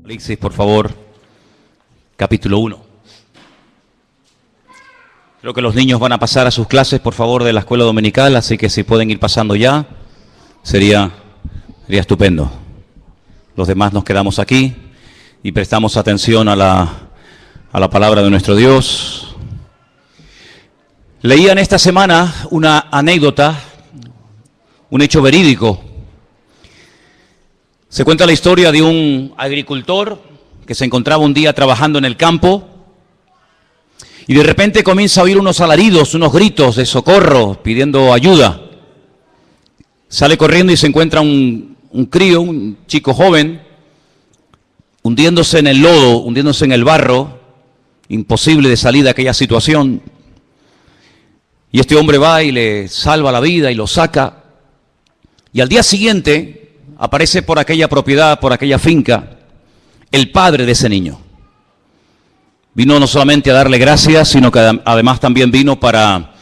Apocalipsis, por favor, capítulo 1. Creo que los niños van a pasar a sus clases, por favor, de la escuela dominical, así que si pueden ir pasando ya, sería estupendo. Los demás nos quedamos aquí y prestamos atención a la palabra de nuestro Dios. Leía en esta semana una anécdota, un hecho verídico. Se cuenta la historia de un agricultor que se encontraba un día trabajando en el campo y de repente comienza a oír unos alaridos, unos gritos de socorro, pidiendo ayuda. Sale corriendo y se encuentra un crío, un chico joven, hundiéndose en el lodo, hundiéndose en el barro, imposible de salir de aquella situación. Y este hombre va y le salva la vida y lo saca. Y al día siguiente aparece por aquella propiedad, por aquella finca, el padre de ese niño. Vino no solamente a darle gracias, sino que además también vino para,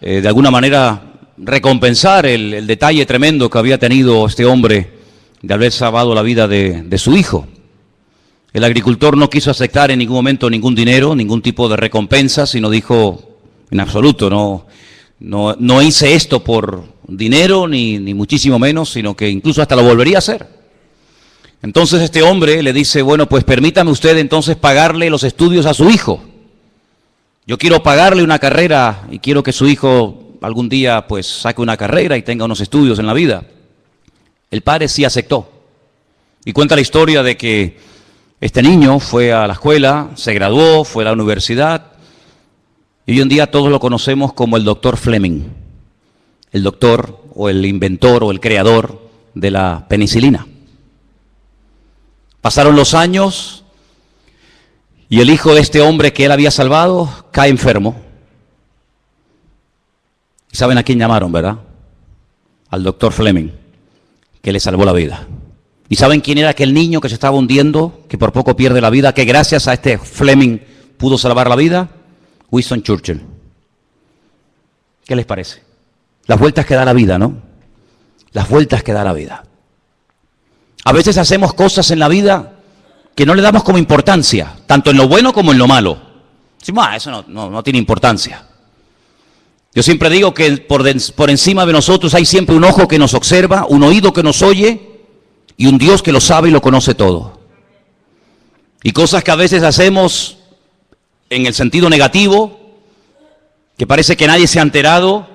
de alguna manera, recompensar el detalle tremendo que había tenido este hombre de haber salvado la vida de su hijo. El agricultor no quiso aceptar en ningún momento ningún dinero, ningún tipo de recompensa, sino dijo, en absoluto, no hice esto por dinero, ni muchísimo menos, sino que incluso hasta lo volvería a hacer. Entonces este hombre le dice, bueno, pues permítame usted entonces pagarle los estudios a su hijo. Yo quiero pagarle una carrera y quiero que su hijo algún día pues saque una carrera y tenga unos estudios en la vida. El padre sí aceptó. Y cuenta la historia de que este niño fue a la escuela, se graduó, fue a la universidad, y hoy en día todos lo conocemos como el doctor Fleming, el doctor o el inventor o el creador de la penicilina. Pasaron los años y el hijo de este hombre que él había salvado cae enfermo. ¿Y saben a quién llamaron, verdad? Al doctor Fleming, que le salvó la vida. ¿Y saben quién era aquel niño que se estaba hundiendo, que por poco pierde la vida, que gracias a este Fleming pudo salvar la vida? Winston Churchill. ¿Qué les parece? Las vueltas que da la vida, ¿no? Las vueltas que da la vida. A veces hacemos cosas en la vida que no le damos como importancia, tanto en lo bueno como en lo malo. Decimos, eso no tiene importancia. Yo siempre digo que por encima de nosotros hay siempre un ojo que nos observa, un oído que nos oye y un Dios que lo sabe y lo conoce todo. Y cosas que a veces hacemos en el sentido negativo, que parece que nadie se ha enterado,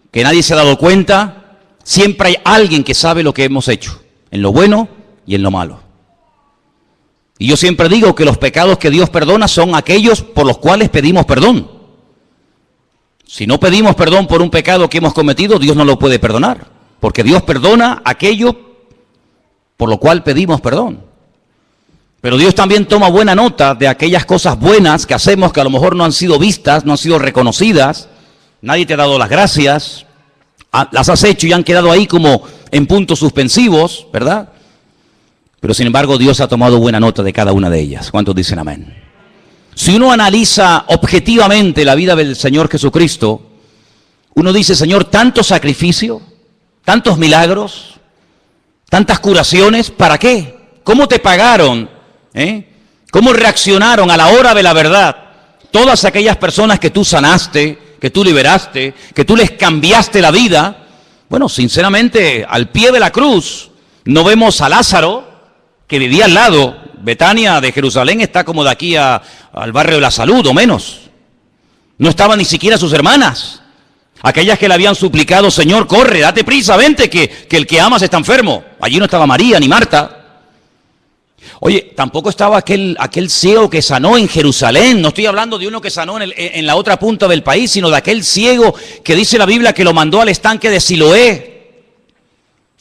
que nadie se ha dado cuenta, siempre hay alguien que sabe lo que hemos hecho, en lo bueno y en lo malo. Y yo siempre digo que los pecados que Dios perdona son aquellos por los cuales pedimos perdón. Si no pedimos perdón por un pecado que hemos cometido, Dios no lo puede perdonar, porque Dios perdona aquello por lo cual pedimos perdón. Pero Dios también toma buena nota de aquellas cosas buenas que hacemos que a lo mejor no han sido vistas, no han sido reconocidas, nadie te ha dado las gracias, las has hecho y han quedado ahí como en puntos suspensivos, ¿verdad? Pero sin embargo Dios ha tomado buena nota de cada una de ellas. ¿Cuántos dicen amén? Si uno analiza objetivamente la vida del Señor Jesucristo, uno dice, Señor, tanto sacrificio, tantos milagros, tantas curaciones, ¿para qué? ¿Cómo te pagaron? ¿Cómo reaccionaron a la hora de la verdad todas aquellas personas que tú sanaste, que tú liberaste, que tú les cambiaste la vida? Bueno, sinceramente, al pie de la cruz no vemos a Lázaro, que vivía al lado. Betania de Jerusalén está como de aquí al barrio de la Salud, o menos. No estaban ni siquiera sus hermanas, aquellas que le habían suplicado, Señor, corre, date prisa, vente, que el que amas está enfermo. Allí no estaba María ni Marta. Oye, tampoco estaba aquel ciego que sanó en Jerusalén. No estoy hablando de uno que sanó en la otra punta del país, sino de aquel ciego que dice la Biblia que lo mandó al estanque de Siloé.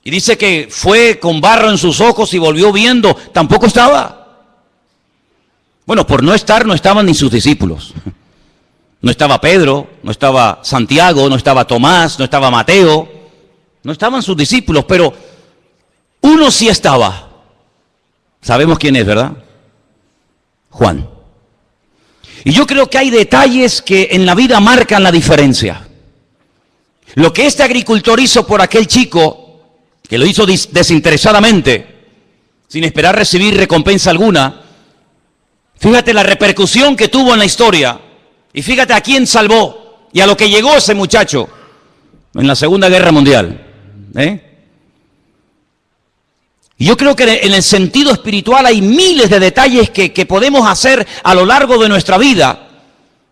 Y dice que fue con barro en sus ojos y volvió viendo. Tampoco estaba. Bueno, por no estar, no estaban ni sus discípulos. No estaba Pedro, no estaba Santiago, no estaba Tomás, no estaba Mateo. No estaban sus discípulos, pero uno sí estaba. Sabemos quién es, ¿verdad? Juan. Y yo creo que hay detalles que en la vida marcan la diferencia. Lo que este agricultor hizo por aquel chico, que lo hizo desinteresadamente, sin esperar recibir recompensa alguna. Fíjate la repercusión que tuvo en la historia y fíjate a quién salvó y a lo que llegó ese muchacho en la Segunda Guerra Mundial. Y yo creo que en el sentido espiritual hay miles de detalles que podemos hacer a lo largo de nuestra vida,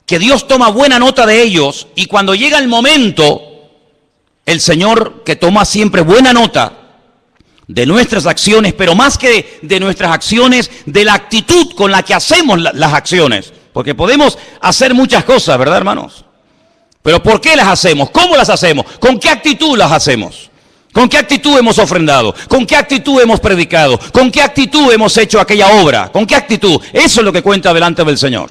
que Dios toma buena nota de ellos, y cuando llega el momento, el Señor, que toma siempre buena nota de nuestras acciones, pero más que de nuestras acciones, de la actitud con la que hacemos las acciones, porque podemos hacer muchas cosas, ¿verdad, hermanos? Pero ¿por qué las hacemos? ¿Cómo las hacemos? ¿Con qué actitud las hacemos? ¿Con qué actitud hemos ofrendado? ¿Con qué actitud hemos predicado? ¿Con qué actitud hemos hecho aquella obra? ¿Con qué actitud? Eso es lo que cuenta delante del Señor.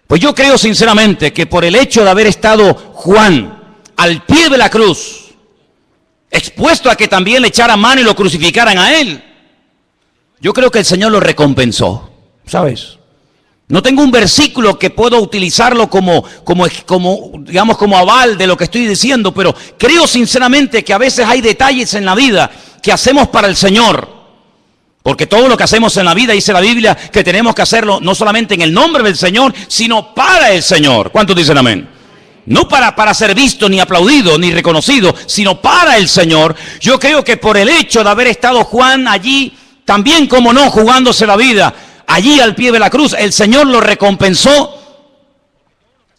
Pues yo creo sinceramente que por el hecho de haber estado Juan al pie de la cruz, expuesto a que también le echaran mano y lo crucificaran a él, yo creo que el Señor lo recompensó, ¿sabes? No tengo un versículo que puedo utilizarlo como aval de lo que estoy diciendo, pero creo sinceramente que a veces hay detalles en la vida que hacemos para el Señor. Porque todo lo que hacemos en la vida, dice la Biblia, que tenemos que hacerlo no solamente en el nombre del Señor, sino para el Señor. ¿Cuántos dicen amén? No para ser visto, ni aplaudido, ni reconocido, sino para el Señor. Yo creo que por el hecho de haber estado Juan allí, también como no, jugándose la vida, allí al pie de la cruz, el Señor lo recompensó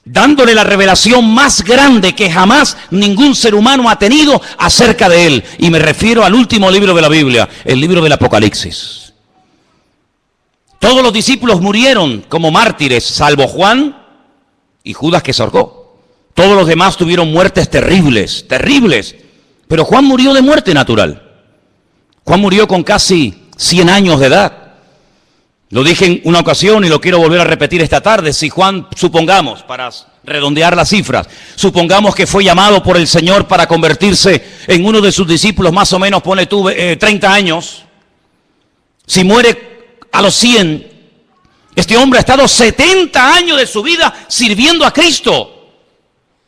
dándole la revelación más grande que jamás ningún ser humano ha tenido acerca de él. Y me refiero al último libro de la Biblia, el libro del Apocalipsis. Todos los discípulos murieron como mártires, salvo Juan y Judas, que se ahorcó. Todos los demás tuvieron muertes terribles, terribles. Pero Juan murió de muerte natural. Juan murió con casi 100 años de edad. Lo dije en una ocasión y lo quiero volver a repetir esta tarde. Si Juan, supongamos, para redondear las cifras, supongamos que fue llamado por el Señor para convertirse en uno de sus discípulos, más o menos, pone tú, 30 años. Si muere a los 100, este hombre ha estado 70 años de su vida sirviendo a Cristo.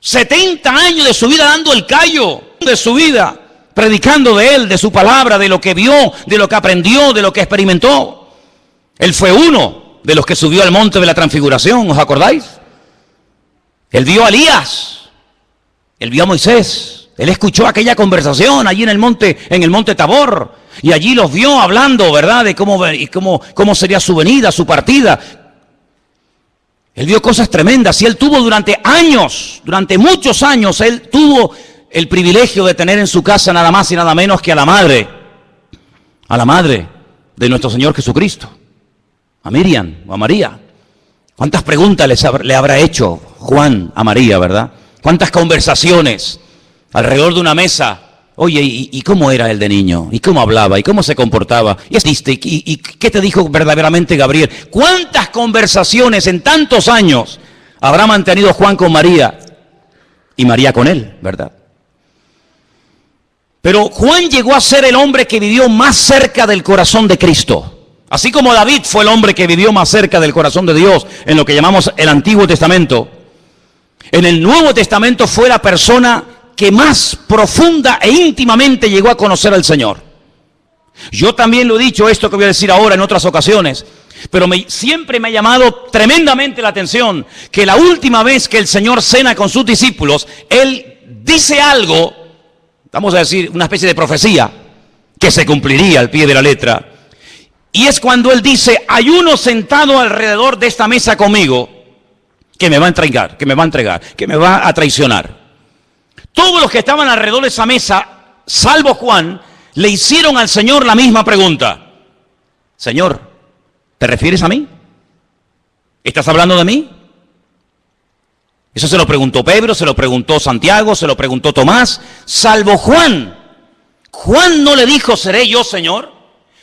70 años de su vida dando el callo de su vida, predicando de Él, de su palabra, de lo que vio, de lo que aprendió, de lo que experimentó. Él fue uno de los que subió al monte de la transfiguración, ¿os acordáis? Él vio a Elías, él vio a Moisés, él escuchó aquella conversación allí en el monte Tabor, y allí los vio hablando, ¿verdad?, de cómo sería su venida, su partida. Él vio cosas tremendas y él tuvo durante muchos años, él tuvo el privilegio de tener en su casa nada más y nada menos que a la madre de nuestro Señor Jesucristo. A Miriam o a María. ¿Cuántas preguntas le habrá hecho Juan a María, verdad? ¿Cuántas conversaciones alrededor de una mesa? Oye, ¿y cómo era él de niño? ¿Y cómo hablaba? ¿Y cómo se comportaba? ¿Y qué te dijo verdaderamente Gabriel? ¿Cuántas conversaciones en tantos años habrá mantenido Juan con María y María con él, verdad? Pero Juan llegó a ser el hombre que vivió más cerca del corazón de Cristo. Así como David fue el hombre que vivió más cerca del corazón de Dios en lo que llamamos el Antiguo Testamento, en el Nuevo Testamento fue la persona que más profunda e íntimamente llegó a conocer al Señor. Yo también lo he dicho, esto que voy a decir ahora en otras ocasiones, pero siempre me ha llamado tremendamente la atención que la última vez que el Señor cena con sus discípulos, Él dice algo, vamos a decir, una especie de profecía, que se cumpliría al pie de la letra. Y es cuando Él dice, hay uno sentado alrededor de esta mesa conmigo que me va a entregar, que me va a traicionar. Todos los que estaban alrededor de esa mesa, salvo Juan, le hicieron al Señor la misma pregunta. Señor, ¿te refieres a mí? ¿Estás hablando de mí? Eso se lo preguntó Pedro, se lo preguntó Santiago, se lo preguntó Tomás, salvo Juan. Juan no le dijo, ¿seré yo, Señor?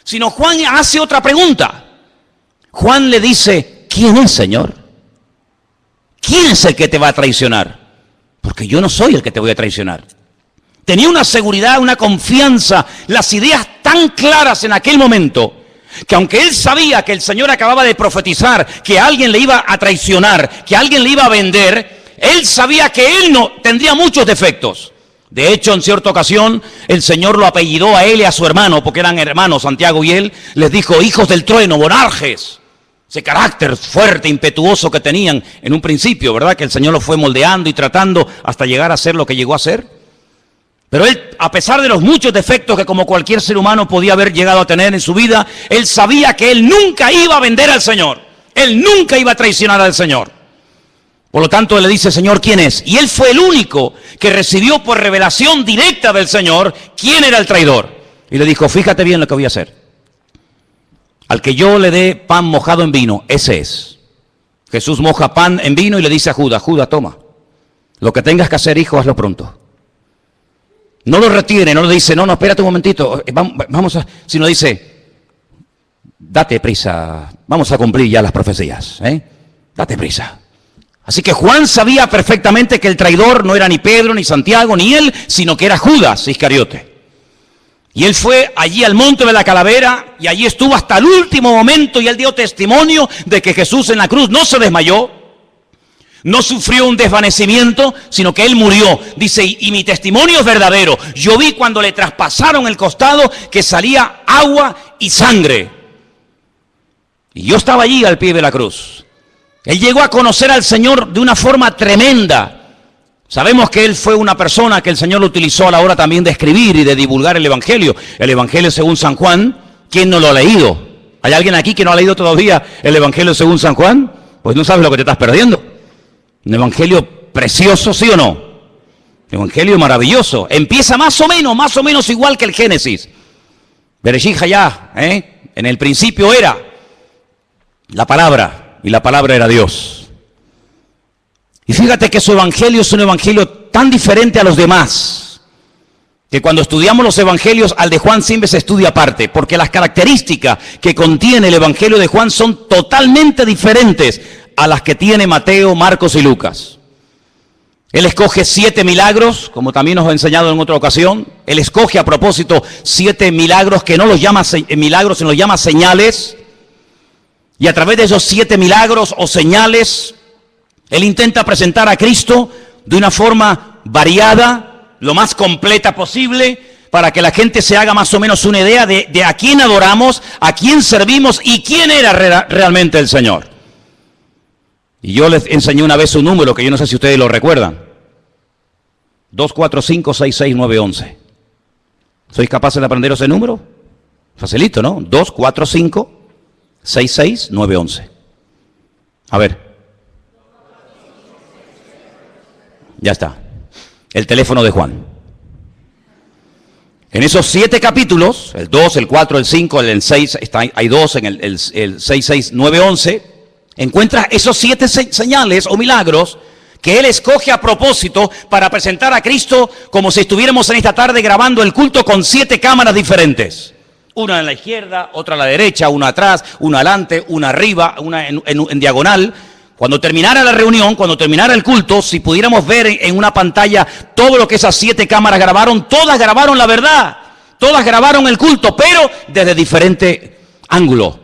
Sino Juan hace otra pregunta. Juan le dice, ¿quién es, Señor? ¿Quién es el que te va a traicionar? Porque yo no soy el que te voy a traicionar. Tenía una seguridad, una confianza, las ideas tan claras en aquel momento, que aunque él sabía que el Señor acababa de profetizar que alguien le iba a traicionar, que alguien le iba a vender, él sabía que él no tendría muchos defectos. De hecho, en cierta ocasión, el Señor lo apellidó a él y a su hermano, porque eran hermanos, Santiago y él, les dijo, hijos del trueno, bonarjes. Ese carácter fuerte, impetuoso que tenían en un principio, ¿verdad? Que el Señor lo fue moldeando y tratando hasta llegar a ser lo que llegó a ser. Pero él, a pesar de los muchos defectos que como cualquier ser humano podía haber llegado a tener en su vida, él sabía que él nunca iba a vender al Señor. Él nunca iba a traicionar al Señor. Por lo tanto, él le dice, Señor, ¿quién es? Y él fue el único que recibió por revelación directa del Señor quién era el traidor. Y le dijo, fíjate bien lo que voy a hacer. Al que yo le dé pan mojado en vino, ese es. Jesús moja pan en vino y le dice a Judas, Judas, toma. Lo que tengas que hacer, hijo, hazlo pronto. No lo retiene, no le dice, no, espérate un momentito, vamos a... Sino dice, date prisa, vamos a cumplir ya las profecías, date prisa. Así que Juan sabía perfectamente que el traidor no era ni Pedro, ni Santiago, ni él, sino que era Judas Iscariote. Y él fue allí al monte de la calavera y allí estuvo hasta el último momento y él dio testimonio de que Jesús en la cruz no se desmayó, no sufrió un desvanecimiento, sino que él murió. Dice, y mi testimonio es verdadero. Yo vi cuando le traspasaron el costado que salía agua y sangre. Y yo estaba allí al pie de la cruz. Él llegó a conocer al Señor de una forma tremenda. Sabemos que él fue una persona que el Señor lo utilizó a la hora también de escribir y de divulgar el Evangelio. El Evangelio según San Juan, ¿quién no lo ha leído? ¿Hay alguien aquí que no ha leído todavía el Evangelio según San Juan? Pues no sabes lo que te estás perdiendo. Un Evangelio precioso, ¿sí o no? Un Evangelio maravilloso. Empieza más o menos igual que el Génesis. Bereshit hayá, en el principio era la palabra y la palabra era Dios. Y fíjate que su evangelio es un evangelio tan diferente a los demás, que cuando estudiamos los evangelios, al de Juan siempre se estudia aparte, porque las características que contiene el evangelio de Juan son totalmente diferentes a las que tiene Mateo, Marcos y Lucas. Él escoge 7 milagros, como también nos ha enseñado en otra ocasión. Él escoge a propósito 7 milagros que no los llama milagros, sino los llama señales. Y a través de esos 7 milagros o señales, él intenta presentar a Cristo de una forma variada, lo más completa posible, para que la gente se haga más o menos una idea de a quién adoramos, a quién servimos y quién era realmente el Señor. Y yo les enseñé una vez un número que yo no sé si ustedes lo recuerdan. 2, 4, 5, 6, 6, 9, 11. ¿Sois capaces de aprender ese número? Facilito, ¿no? 2, 4, 5, 6, 6, 9, 11. A ver. Ya está. El teléfono de Juan. En esos 7 capítulos, el 2, el 4, el 5, el 6, hay 2 en el 6, 6, 9, 11, encuentras esos 7 señales o milagros que él escoge a propósito para presentar a Cristo como si estuviéramos en esta tarde grabando el culto con 7 cámaras diferentes. Una en la izquierda, otra a la derecha, una atrás, una adelante, una arriba, una en diagonal. Cuando terminara la reunión, cuando terminara el culto, si pudiéramos ver en una pantalla todo lo que esas 7 cámaras grabaron, todas grabaron la verdad, todas grabaron el culto, pero desde diferente ángulo.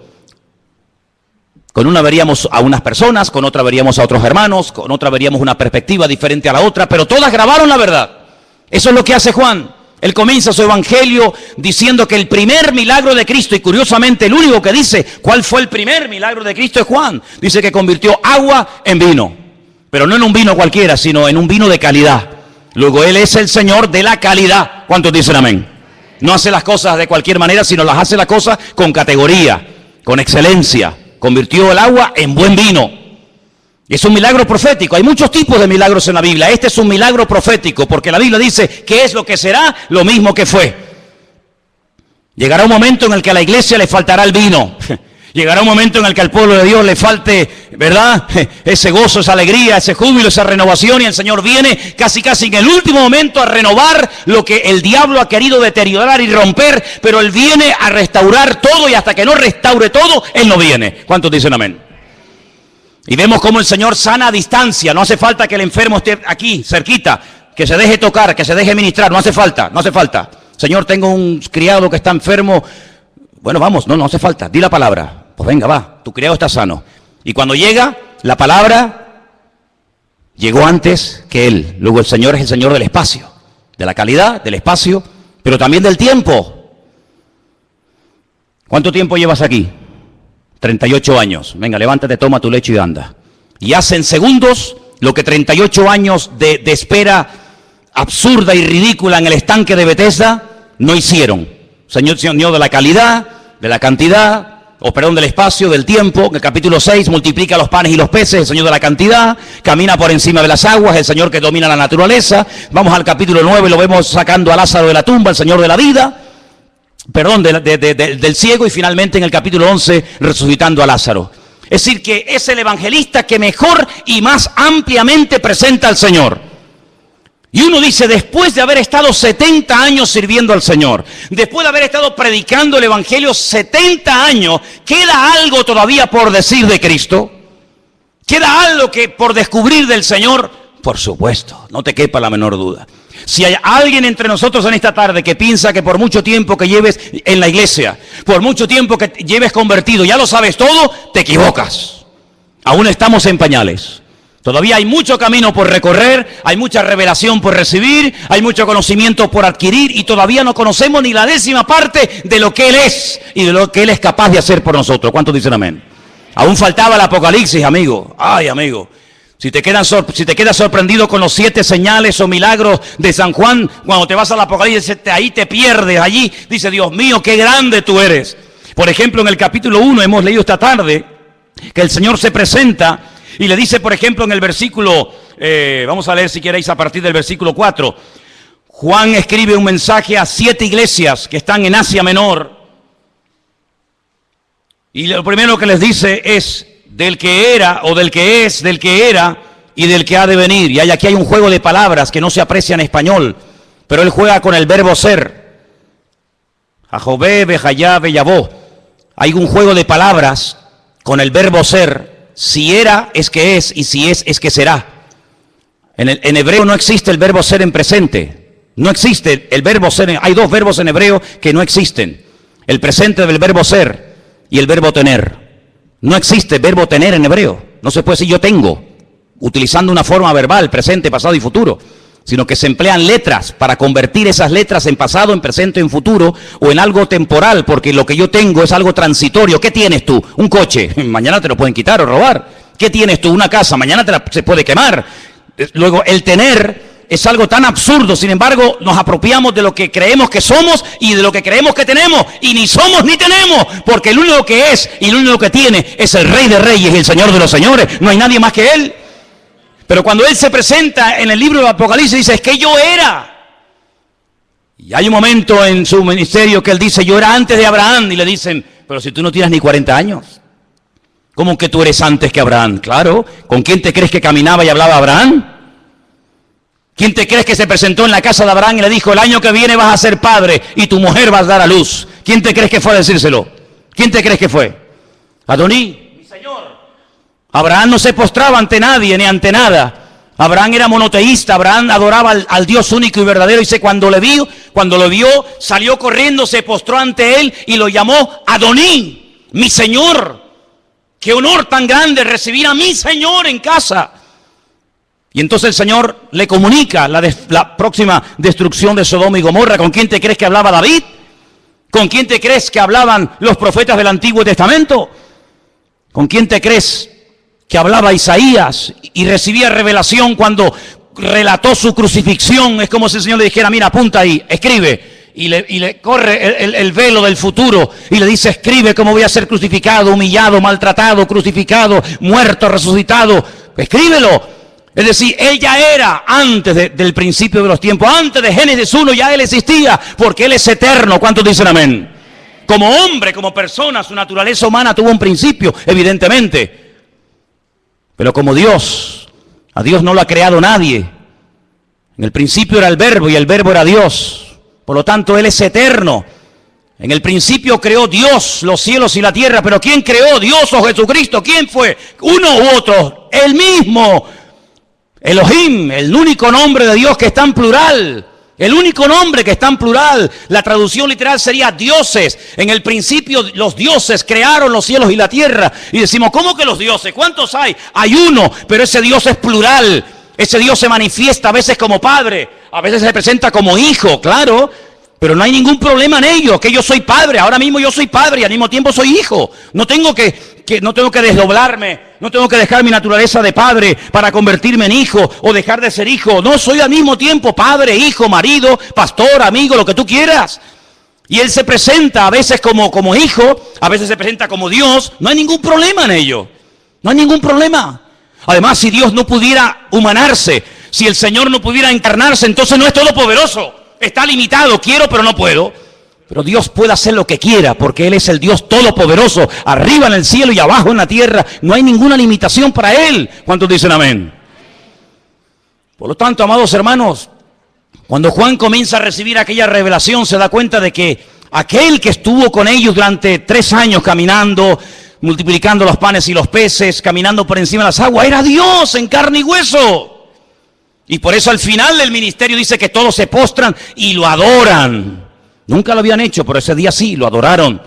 Con una veríamos a unas personas, con otra veríamos a otros hermanos, con otra veríamos una perspectiva diferente a la otra, pero todas grabaron la verdad. Eso es lo que hace Juan. Él comienza su evangelio diciendo que el primer milagro de Cristo, y curiosamente el único que dice cuál fue el primer milagro de Cristo es Juan. Dice que convirtió agua en vino, pero no en un vino cualquiera, sino en un vino de calidad. Luego Él es el Señor de la calidad. ¿Cuántos dicen amén? No hace las cosas de cualquier manera, sino las hace las cosas con categoría, con excelencia. Convirtió el agua en buen vino. Es un milagro profético. Hay muchos tipos de milagros en la Biblia. Este es un milagro profético, porque la Biblia dice que es lo que será, lo mismo que fue. Llegará un momento en el que a la iglesia le faltará el vino. Llegará un momento en el que al pueblo de Dios le falte, ¿verdad?, ese gozo, esa alegría, ese júbilo, esa renovación, y el Señor viene casi en el último momento a renovar lo que el diablo ha querido deteriorar y romper, pero Él viene a restaurar todo, y hasta que no restaure todo, Él no viene. ¿Cuántos dicen amén? Y vemos cómo el Señor sana a distancia. No hace falta que el enfermo esté aquí, cerquita, que se deje tocar, que se deje ministrar. No hace falta, no hace falta. Señor, tengo un criado que está enfermo. Bueno, vamos, no hace falta. Di la palabra. Pues venga, va, tu criado está sano. Y cuando llega, la palabra llegó antes que él. Luego el Señor es el Señor del espacio, de la calidad, del espacio, pero también del tiempo. ¿Cuánto tiempo llevas aquí? 38 años. Venga, levántate, toma tu lecho y anda. Y haz en segundos lo que 38 años de espera absurda y ridícula en el estanque de Bethesda no hicieron. Señor de la calidad, de la cantidad, del espacio, del tiempo. En el capítulo 6 multiplica los panes y los peces, el Señor de la cantidad, camina por encima de las aguas, el Señor que domina la naturaleza. Vamos al capítulo 9, lo vemos sacando a Lázaro de la tumba, el Señor de la vida, del ciego, y finalmente en el capítulo 11 resucitando a Lázaro. Es decir, que es el evangelista que mejor y más ampliamente presenta al Señor. Y uno dice, después de haber estado 70 años sirviendo al Señor, después de haber estado predicando el Evangelio 70 años, ¿queda algo todavía por decir de Cristo? ¿Queda algo que por descubrir del Señor? Por supuesto, no te quepa la menor duda. Si hay alguien entre nosotros en esta tarde que piensa que por mucho tiempo que lleves en la iglesia, por mucho tiempo que lleves convertido, ya lo sabes todo, te equivocas. Aún estamos en pañales. Todavía hay mucho camino por recorrer, hay mucha revelación por recibir, hay mucho conocimiento por adquirir y todavía no conocemos ni la 10ª parte de lo que Él es y de lo que Él es capaz de hacer por nosotros. ¿Cuántos dicen amén? Aún faltaba el Apocalipsis, amigo. Ay, amigo. Si te quedas sorprendido con los 7 señales o milagros de San Juan, cuando te vas al Apocalipsis, ahí te pierdes, allí dice, Dios mío, qué grande tú eres. Por ejemplo, en el capítulo 1 hemos leído esta tarde que el Señor se presenta y le dice, por ejemplo, en el versículo, vamos a leer si queréis a partir del versículo 4. Juan escribe un mensaje a 7 iglesias que están en Asia Menor. Y lo primero que les dice es, del que era, o del que es, del que era, y del que ha de venir. Y aquí hay un juego de palabras que no se aprecia en español, pero él juega con el verbo ser. Ajobé, Bejayá, Beyabó. Hay un juego de palabras con el verbo ser. Si era, es que es, y si es que será. En hebreo no existe el verbo ser en presente. No existe el verbo ser. Hay 2 verbos en hebreo que no existen. El presente del verbo ser y el verbo tener. No existe verbo tener en hebreo. No se puede decir yo tengo, utilizando una forma verbal, presente, pasado y futuro. Sino que se emplean letras para convertir esas letras en pasado, en presente, en futuro o en algo temporal, porque lo que yo tengo es algo transitorio. ¿Qué tienes tú? Un coche, mañana te lo pueden quitar o robar. ¿Qué tienes tú? Una casa, mañana se puede quemar. Luego, el tener es algo tan absurdo, sin embargo, nos apropiamos de lo que creemos que somos y de lo que creemos que tenemos, y ni somos ni tenemos, porque el único que es y el único que tiene es el Rey de Reyes y el Señor de los Señores. No hay nadie más que Él. Pero cuando Él se presenta en el libro de Apocalipsis, dice, es que yo era. Y hay un momento en su ministerio que Él dice, yo era antes de Abraham. Y le dicen, pero si tú no tienes ni 40 años. ¿Cómo que tú eres antes que Abraham? Claro, ¿con quién te crees que caminaba y hablaba Abraham? ¿Quién te crees que se presentó en la casa de Abraham y le dijo, el año que viene vas a ser padre y tu mujer vas a dar a luz? ¿Quién te crees que fue a decírselo? ¿Quién te crees que fue? Adoní, mi Señor. Abraham no se postraba ante nadie ni ante nada. Abraham era monoteísta, Abraham adoraba al Dios único y verdadero. Y cuando lo vio, salió corriendo, se postró ante él y lo llamó Adoní, mi Señor. Qué honor tan grande recibir a mi Señor en casa. Y entonces el Señor le comunica la próxima destrucción de Sodoma y Gomorra. ¿Con quién te crees que hablaba David? ¿Con quién te crees que hablaban los profetas del Antiguo Testamento? ¿Con quién te crees que hablaba Isaías y recibía revelación cuando relató su crucifixión? Es como si el Señor le dijera, mira, apunta ahí, escribe. Y le corre el velo del futuro y le dice, escribe cómo voy a ser crucificado, humillado, maltratado, crucificado, muerto, resucitado. Escríbelo. Es decir, Él ya era antes del principio de los tiempos, antes de Génesis 1 ya Él existía, porque Él es eterno. ¿Cuántos dicen amén? Como hombre, como persona, su naturaleza humana tuvo un principio, evidentemente. Pero como Dios, a Dios no lo ha creado nadie. En el principio era el Verbo y el Verbo era Dios. Por lo tanto, Él es eterno. En el principio creó Dios los cielos y la tierra. Pero ¿quién creó? ¿Dios o Jesucristo? ¿Quién fue? ¿Uno u otro? Él mismo. Elohim, el único nombre de Dios que está en plural. El único nombre que está en plural. La traducción literal sería dioses. En el principio los dioses crearon los cielos y la tierra. Y decimos, ¿cómo que los dioses? ¿Cuántos hay? Hay uno, pero ese Dios es plural. Ese Dios se manifiesta a veces como padre, a veces se presenta como hijo, claro, pero no hay ningún problema en ello, que yo soy padre, ahora mismo yo soy padre y al mismo tiempo soy hijo. No tengo que desdoblarme, no tengo que dejar mi naturaleza de padre para convertirme en hijo o dejar de ser hijo. No, soy al mismo tiempo padre, hijo, marido, pastor, amigo, lo que tú quieras. Y Él se presenta a veces como hijo, a veces se presenta como Dios. No hay ningún problema en ello, no hay ningún problema. Además, si Dios no pudiera humanarse, si el Señor no pudiera encarnarse, entonces no es todopoderoso. Está limitado, quiero pero no puedo. Pero Dios puede hacer lo que quiera, porque Él es el Dios todopoderoso, arriba en el cielo y abajo en la tierra. No hay ninguna limitación para Él. ¿Cuántos dicen amén? Por lo tanto, amados hermanos, cuando Juan comienza a recibir aquella revelación, se da cuenta de que aquel que estuvo con ellos durante 3 años caminando, multiplicando los panes y los peces, caminando por encima de las aguas, era Dios en carne y hueso. Y por eso al final del ministerio dice que todos se postran y lo adoran. Nunca lo habían hecho, pero ese día sí, lo adoraron.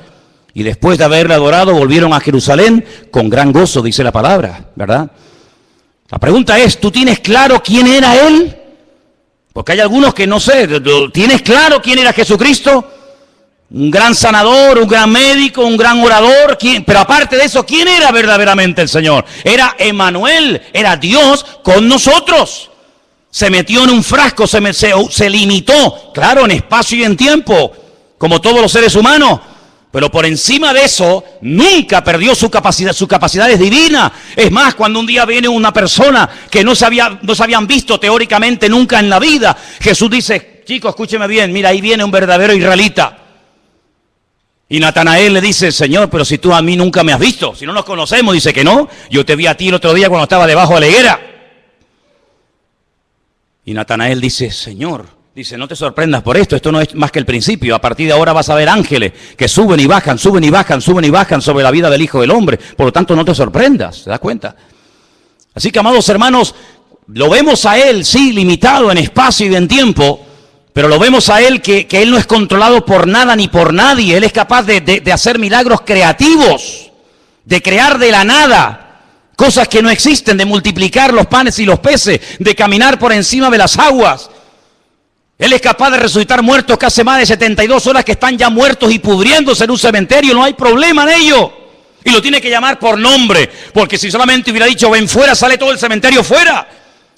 Y después de haberle adorado, volvieron a Jerusalén con gran gozo, dice la palabra, ¿verdad? La pregunta es, ¿tú tienes claro quién era Él? Porque hay algunos que no sé, ¿tienes claro quién era Jesucristo? Un gran sanador, un gran médico, un gran orador, pero aparte de eso, ¿quién era verdaderamente el Señor? Era Emmanuel, era Dios con nosotros. Se metió en un frasco, se limitó, claro, en espacio y en tiempo, como todos los seres humanos. Pero por encima de eso, nunca perdió su capacidad es divina. Es más, cuando un día viene una persona que no se habían visto teóricamente nunca en la vida, Jesús dice, chicos, escúcheme bien, mira, ahí viene un verdadero israelita. Y Natanael le dice, Señor, pero si tú a mí nunca me has visto, si no nos conocemos, dice que no, yo te vi a ti el otro día cuando estaba debajo de la higuera. Y Natanael dice, Señor, dice, no te sorprendas por esto no es más que el principio. A partir de ahora vas a ver ángeles que suben y bajan, suben y bajan, suben y bajan sobre la vida del Hijo del Hombre. Por lo tanto, no te sorprendas, ¿te das cuenta? Así que, amados hermanos, lo vemos a Él, sí, limitado en espacio y en tiempo, pero lo vemos a Él que Él no es controlado por nada ni por nadie. Él es capaz de hacer milagros creativos, de crear de la nada cosas que no existen, de multiplicar los panes y los peces, de caminar por encima de las aguas. Él es capaz de resucitar muertos que hace más de 72 horas que están ya muertos y pudriéndose en un cementerio. No hay problema en ello. Y lo tiene que llamar por nombre, porque si solamente hubiera dicho ven fuera, sale todo el cementerio fuera.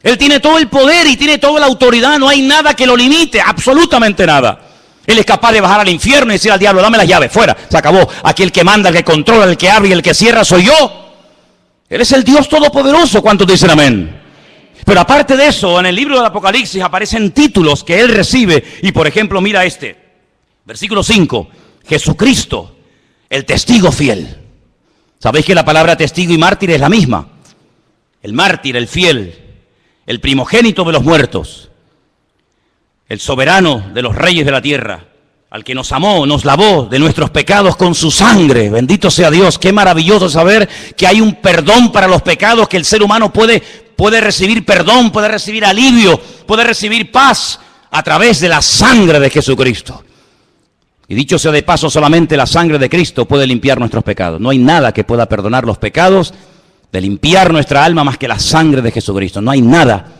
Él tiene todo el poder y tiene toda la autoridad. No hay nada que lo limite, absolutamente nada. Él es capaz de bajar al infierno y decir al diablo, dame las llaves, fuera, se acabó. Aquí el que manda, el que controla, el que abre y el que cierra soy yo. Él es el Dios todopoderoso. ¿Cuántos dicen amén? Pero aparte de eso, en el libro del Apocalipsis aparecen títulos que Él recibe. Y por ejemplo, mira este, versículo 5, Jesucristo, el testigo fiel. ¿Sabéis que la palabra testigo y mártir es la misma? El mártir, el fiel, el primogénito de los muertos, el soberano de los reyes de la tierra, al que nos amó, nos lavó de nuestros pecados con su sangre. Bendito sea Dios. Qué maravilloso saber que hay un perdón para los pecados, que el ser humano puede recibir perdón, puede recibir alivio, puede recibir paz a través de la sangre de Jesucristo. Y dicho sea de paso, solamente la sangre de Cristo puede limpiar nuestros pecados. No hay nada que pueda perdonar los pecados, de limpiar nuestra alma más que la sangre de Jesucristo. No hay nada.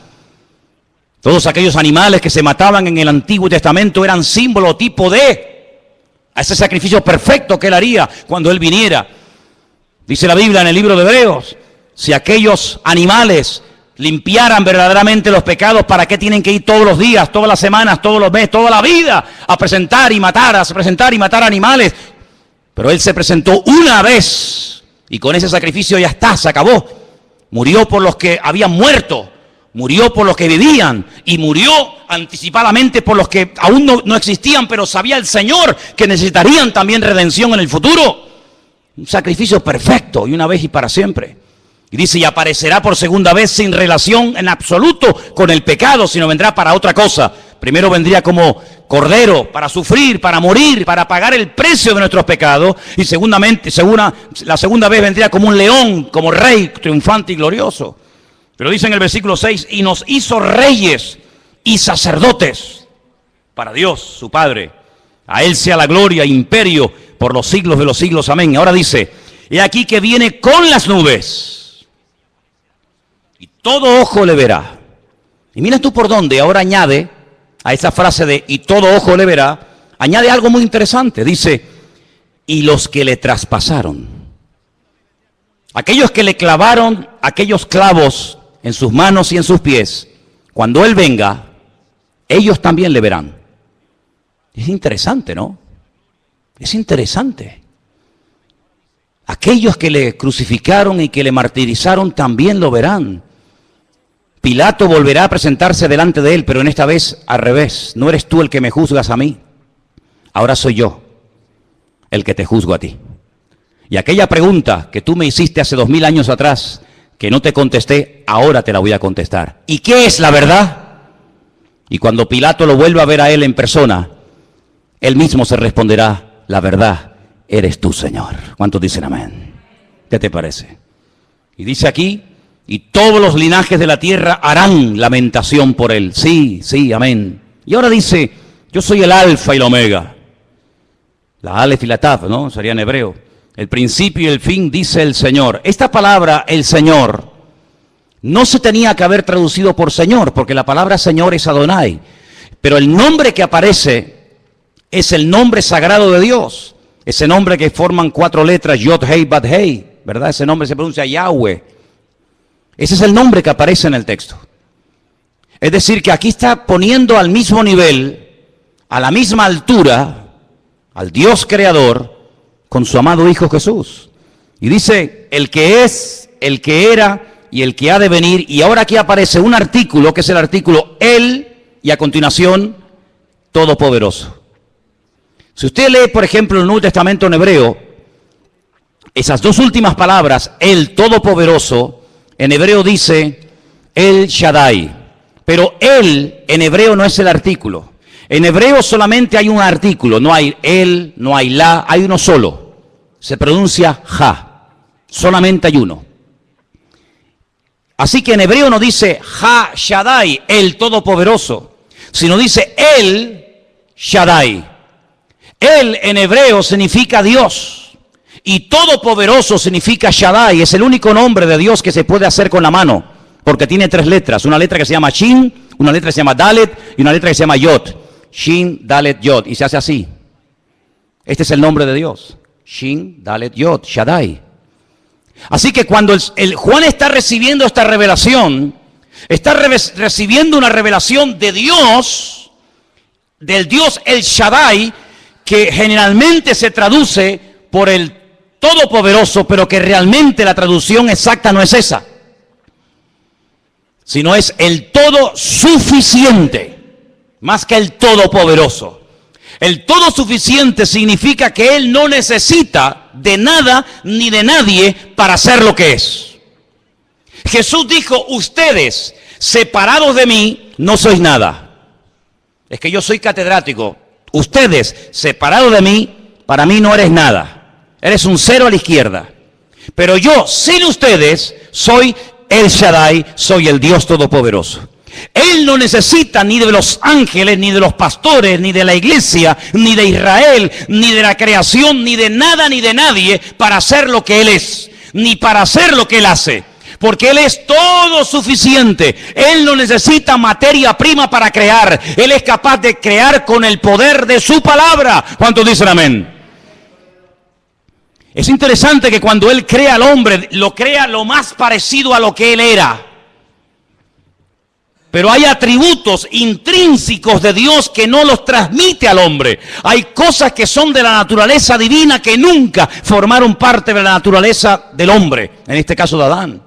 Todos aquellos animales que se mataban en el Antiguo Testamento eran símbolo, tipo de a ese sacrificio perfecto que Él haría cuando Él viniera. Dice la Biblia en el libro de Hebreos, si aquellos animales limpiaran verdaderamente los pecados, ¿para qué tienen que ir todos los días, todas las semanas, todos los meses, toda la vida a presentar y matar, animales? Pero Él se presentó una vez y con ese sacrificio ya está, se acabó. Murió por los que habían muerto. Murió por los que vivían y murió anticipadamente por los que aún no existían, pero sabía el Señor que necesitarían también redención en el futuro. Un sacrificio perfecto y una vez y para siempre. Y dice, y aparecerá por segunda vez sin relación en absoluto con el pecado, sino vendrá para otra cosa. Primero vendría como cordero para sufrir, para morir, para pagar el precio de nuestros pecados. Y la segunda vez vendría como un león, como rey triunfante y glorioso. Pero dice en el versículo 6, y nos hizo reyes y sacerdotes para Dios, su Padre. A Él sea la gloria e imperio por los siglos de los siglos. Amén. Ahora dice, he aquí que viene con las nubes, y todo ojo le verá. Y mira tú por dónde, ahora añade a esa frase de y todo ojo le verá, añade algo muy interesante, dice, y los que le traspasaron. Aquellos que le clavaron aquellos clavos en sus manos y en sus pies, cuando Él venga, ellos también le verán. Es interesante, ¿no? Es interesante. Aquellos que le crucificaron y que le martirizaron también lo verán. Pilato volverá a presentarse delante de él, pero en esta vez al revés. No eres tú el que me juzgas a mí. Ahora soy yo el que te juzgo a ti. Y aquella pregunta que tú me hiciste hace 2000 años atrás, que no te contesté, ahora te la voy a contestar. ¿Y qué es la verdad? Y cuando Pilato lo vuelva a ver a él en persona, él mismo se responderá, la verdad eres tú, Señor. ¿Cuántos dicen amén? ¿Qué te parece? Y dice aquí, y todos los linajes de la tierra harán lamentación por él. Sí, sí, amén. Y ahora dice, yo soy el alfa y la omega. La alef y la taf, ¿no? Sería en hebreo. El principio y el fin, dice el Señor. Esta palabra, el Señor, no se tenía que haber traducido por Señor, porque la palabra Señor es Adonai. Pero el nombre que aparece es el nombre sagrado de Dios. Ese nombre que forman 4 letras, Yod, Hei, Bad, Hei, ¿verdad? Ese nombre se pronuncia Yahweh. Ese es el nombre que aparece en el texto. Es decir, que aquí está poniendo al mismo nivel, a la misma altura, al Dios creador, con su amado Hijo Jesús. Y dice, el que es, el que era y el que ha de venir. Y ahora aquí aparece un artículo, que es el artículo Él, y a continuación, Todopoderoso. Si usted lee, por ejemplo, el Nuevo Testamento en hebreo, esas dos últimas palabras, el Todopoderoso, en hebreo dice El Shaddai. Pero Él en hebreo no es el artículo. En hebreo solamente hay un artículo, no hay el, no hay la, hay uno solo. Se pronuncia ja, solamente hay uno. Así que en hebreo no dice Ha Shaddai, el Todopoderoso, sino dice el Shaddai. Él en hebreo significa Dios y Todopoderoso significa Shaddai. Es el único nombre de Dios que se puede hacer con la mano, porque tiene 3 letras. Una letra que se llama Shin, una letra que se llama Dalet y una letra que se llama Yod. Shin, Dalet, Yod. Y se hace así. Este es el nombre de Dios. Shin, Dalet, Yod, Shaddai. Así que cuando el Juan está recibiendo esta revelación, está recibiendo una revelación de Dios, del Dios el Shaddai, que generalmente se traduce por el Todopoderoso, pero que realmente la traducción exacta no es esa, sino es el todo suficiente. Más que el Todopoderoso. El todo suficiente significa que Él no necesita de nada ni de nadie para ser lo que es. Jesús dijo, ustedes separados de mí no sois nada. Es que yo soy catedrático. Ustedes separados de mí, para mí no eres nada. Eres un 0 a la izquierda. Pero yo, sin ustedes, soy el Shaddai, soy el Dios Todopoderoso. Él no necesita ni de los ángeles, ni de los pastores, ni de la iglesia, ni de Israel, ni de la creación, ni de nada, ni de nadie para hacer lo que Él es, ni para hacer lo que Él hace. Porque Él es todo suficiente. Él no necesita materia prima para crear. Él es capaz de crear con el poder de su palabra. ¿Cuántos dicen amén? Es interesante que cuando Él crea al hombre, lo crea lo más parecido a lo que Él era. Pero hay atributos intrínsecos de Dios que no los transmite al hombre. Hay cosas que son de la naturaleza divina que nunca formaron parte de la naturaleza del hombre, en este caso de Adán.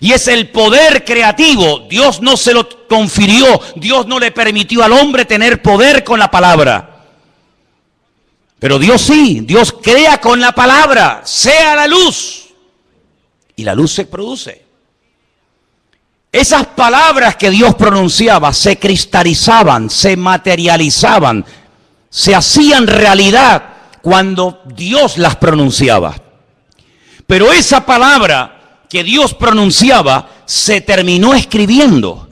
Y es el poder creativo. Dios no se lo confirió, Dios no le permitió al hombre tener poder con la palabra. Pero Dios sí, Dios crea con la palabra, sea la luz. Y la luz se produce. Esas palabras que Dios pronunciaba se cristalizaban, se materializaban, se hacían realidad cuando Dios las pronunciaba. Pero esa palabra que Dios pronunciaba se terminó escribiendo.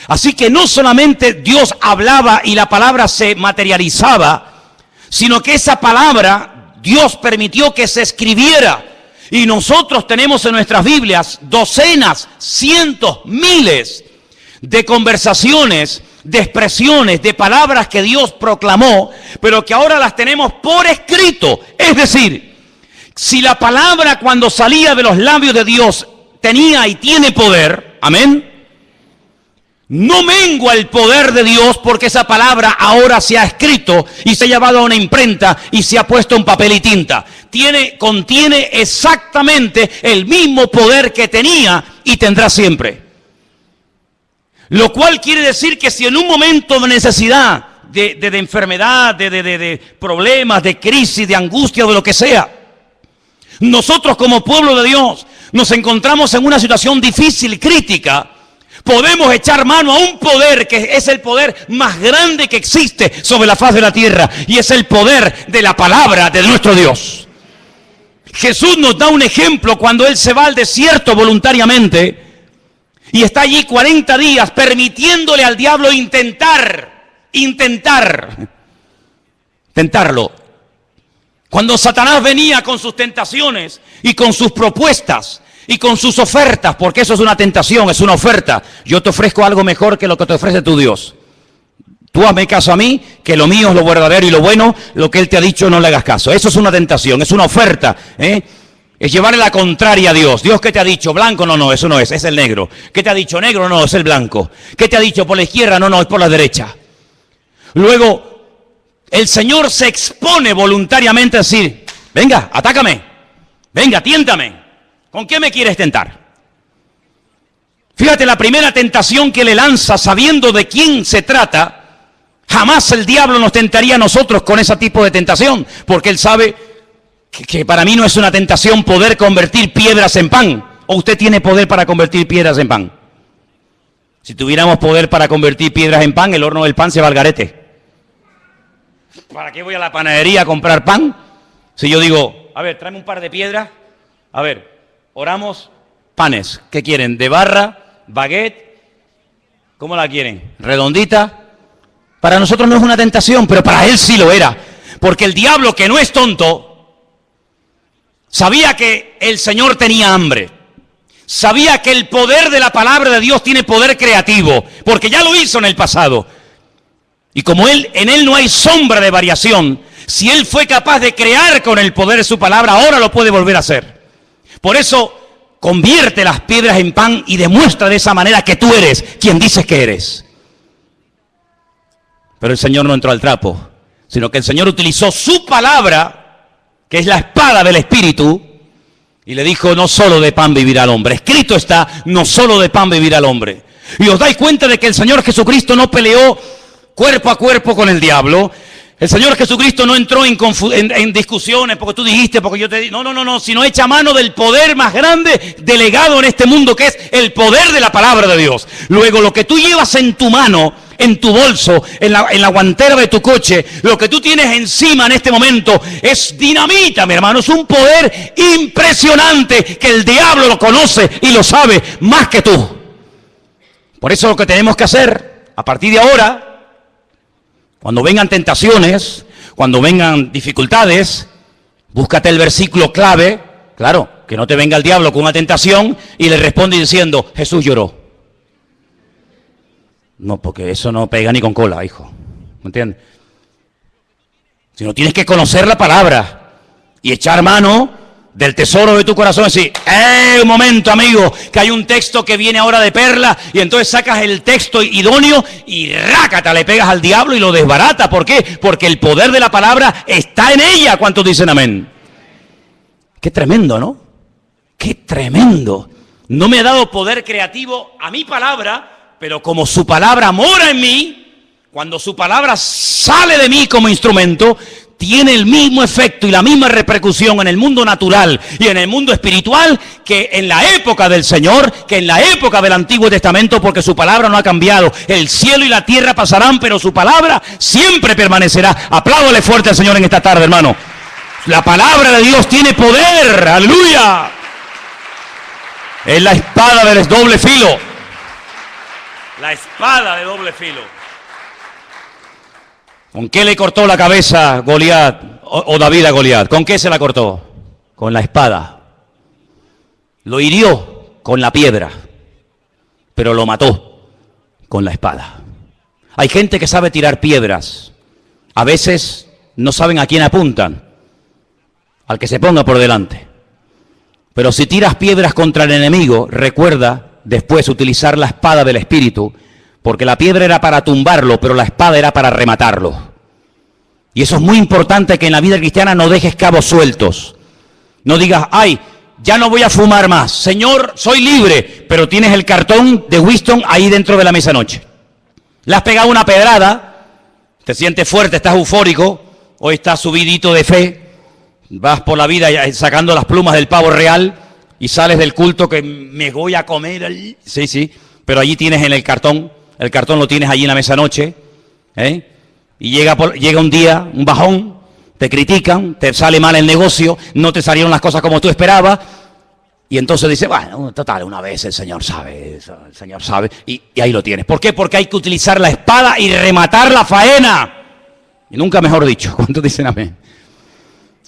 Así que no solamente Dios hablaba y la palabra se materializaba, sino que esa palabra Dios permitió que se escribiera. Y nosotros tenemos en nuestras Biblias docenas, cientos, miles de conversaciones, de expresiones, de palabras que Dios proclamó, pero que ahora las tenemos por escrito. Es decir, si la palabra cuando salía de los labios de Dios tenía y tiene poder, amén, no mengua el poder de Dios porque esa palabra ahora se ha escrito y se ha llevado a una imprenta y se ha puesto en papel y tinta. Contiene exactamente el mismo poder que tenía y tendrá siempre. Lo cual quiere decir que si en un momento de necesidad, de enfermedad, de problemas, de crisis, de angustia, de lo que sea, nosotros como pueblo de Dios nos encontramos en una situación difícil, crítica, podemos echar mano a un poder que es el poder más grande que existe sobre la faz de la tierra, y es el poder de la palabra de nuestro Dios. Jesús nos da un ejemplo cuando Él se va al desierto voluntariamente y está allí 40 días permitiéndole al diablo tentarlo. Cuando Satanás venía con sus tentaciones y con sus propuestas y con sus ofertas, porque eso es una tentación, es una oferta. Yo te ofrezco algo mejor que lo que te ofrece tu Dios. Tú hazme caso a mí, que lo mío es lo verdadero y lo bueno, lo que Él te ha dicho no le hagas caso. Eso es una tentación, es una oferta, Es llevarle la contraria a Dios. Dios, ¿qué te ha dicho? Blanco, no, eso no es el negro. ¿Qué te ha dicho? Negro, no, es el blanco. ¿Qué te ha dicho? Por la izquierda, no, es por la derecha. Luego, el Señor se expone voluntariamente a decir, venga, atácame, venga, tiéntame. ¿Con qué me quieres tentar? Fíjate, la primera tentación que le lanza, sabiendo de quién se trata, jamás el diablo nos tentaría a nosotros con ese tipo de tentación, porque él sabe que para mí no es una tentación poder convertir piedras en pan. ¿O usted tiene poder para convertir piedras en pan? Si tuviéramos poder para convertir piedras en pan, el horno del pan se va al garete. ¿Para qué voy a la panadería a comprar pan? Si yo digo, a ver, tráeme un par de piedras, a ver, oramos, panes. ¿Qué quieren? ¿De barra? ¿Baguette? ¿Cómo la quieren? ¿Redondita? Para nosotros no es una tentación, pero para él sí lo era. Porque el diablo, que no es tonto, sabía que el Señor tenía hambre. Sabía que el poder de la palabra de Dios tiene poder creativo, porque ya lo hizo en el pasado. Y como en él no hay sombra de variación, si él fue capaz de crear con el poder de su palabra, ahora lo puede volver a hacer. Por eso, convierte las piedras en pan y demuestra de esa manera que tú eres quien dices que eres. Pero el Señor no entró al trapo, sino que el Señor utilizó su palabra, que es la espada del Espíritu, y le dijo, no solo de pan vivirá el hombre. Escrito está, no solo de pan vivirá el hombre. Y os dais cuenta de que el Señor Jesucristo no peleó cuerpo a cuerpo con el diablo. El Señor Jesucristo no entró en discusiones porque tú dijiste, porque yo te dije. No, sino echa mano del poder más grande delegado en este mundo, que es el poder de la palabra de Dios. Luego, lo que tú llevas en tu mano, en tu bolso, en la guantera de tu coche, lo que tú tienes encima en este momento es dinamita, mi hermano. Es un poder impresionante que el diablo lo conoce y lo sabe más que tú. Por eso lo que tenemos que hacer a partir de ahora, cuando vengan tentaciones, cuando vengan dificultades, búscate el versículo clave, claro, que no te venga el diablo con una tentación y le responde diciendo, Jesús lloró. No, porque eso no pega ni con cola, hijo. ¿Me entiendes? Sino tienes que conocer la palabra y echar mano del tesoro de tu corazón. Y decir, un momento, amigo, que hay un texto que viene ahora de perla, y entonces sacas el texto idóneo y rácata, le pegas al diablo y lo desbarata. ¿Por qué? Porque el poder de la palabra está en ella. ¿Cuántos dicen amén? Qué tremendo, ¿no? Qué tremendo. No me ha dado poder creativo a mi palabra, pero como su palabra mora en mí, cuando su palabra sale de mí como instrumento, tiene el mismo efecto y la misma repercusión en el mundo natural y en el mundo espiritual que en la época del Señor, que en la época del Antiguo Testamento, porque su palabra no ha cambiado. El cielo y la tierra pasarán, pero su palabra siempre permanecerá. Apláudale fuerte al Señor en esta tarde, hermano. La palabra de Dios tiene poder, aleluya. Es la espada de doble filo. La espada de doble filo. ¿Con qué le cortó la cabeza Goliat o David a Goliat? ¿Con qué se la cortó? Con la espada. Lo hirió con la piedra, pero lo mató. con la espada. Hay gente que sabe tirar piedras. A veces no saben a quién apuntan, al que se ponga por delante. Pero si tiras piedras contra el enemigo, recuerda después utilizar la espada del Espíritu, porque la piedra era para tumbarlo, pero la espada era para rematarlo. Y eso es muy importante, que en la vida cristiana no dejes cabos sueltos. No digas, ay, ya no voy a fumar más. Señor, soy libre, pero tienes el cartón de Winston ahí dentro de la mesa noche. Le has pegado una pedrada, te sientes fuerte, estás eufórico, hoy estás subidito de fe, vas por la vida sacando las plumas del pavo real y sales del culto que me voy a comer. Sí, sí, pero allí tienes en el cartón lo tienes allí en la mesa noche, y llega un día, un bajón, te critican, te sale mal el negocio, no te salieron las cosas como tú esperabas, y entonces dices, bueno, total, una vez el Señor sabe, y ahí lo tienes. ¿Por qué? Porque hay que utilizar la espada y rematar la faena. Y nunca mejor dicho. ¿Cuántos dicen amén?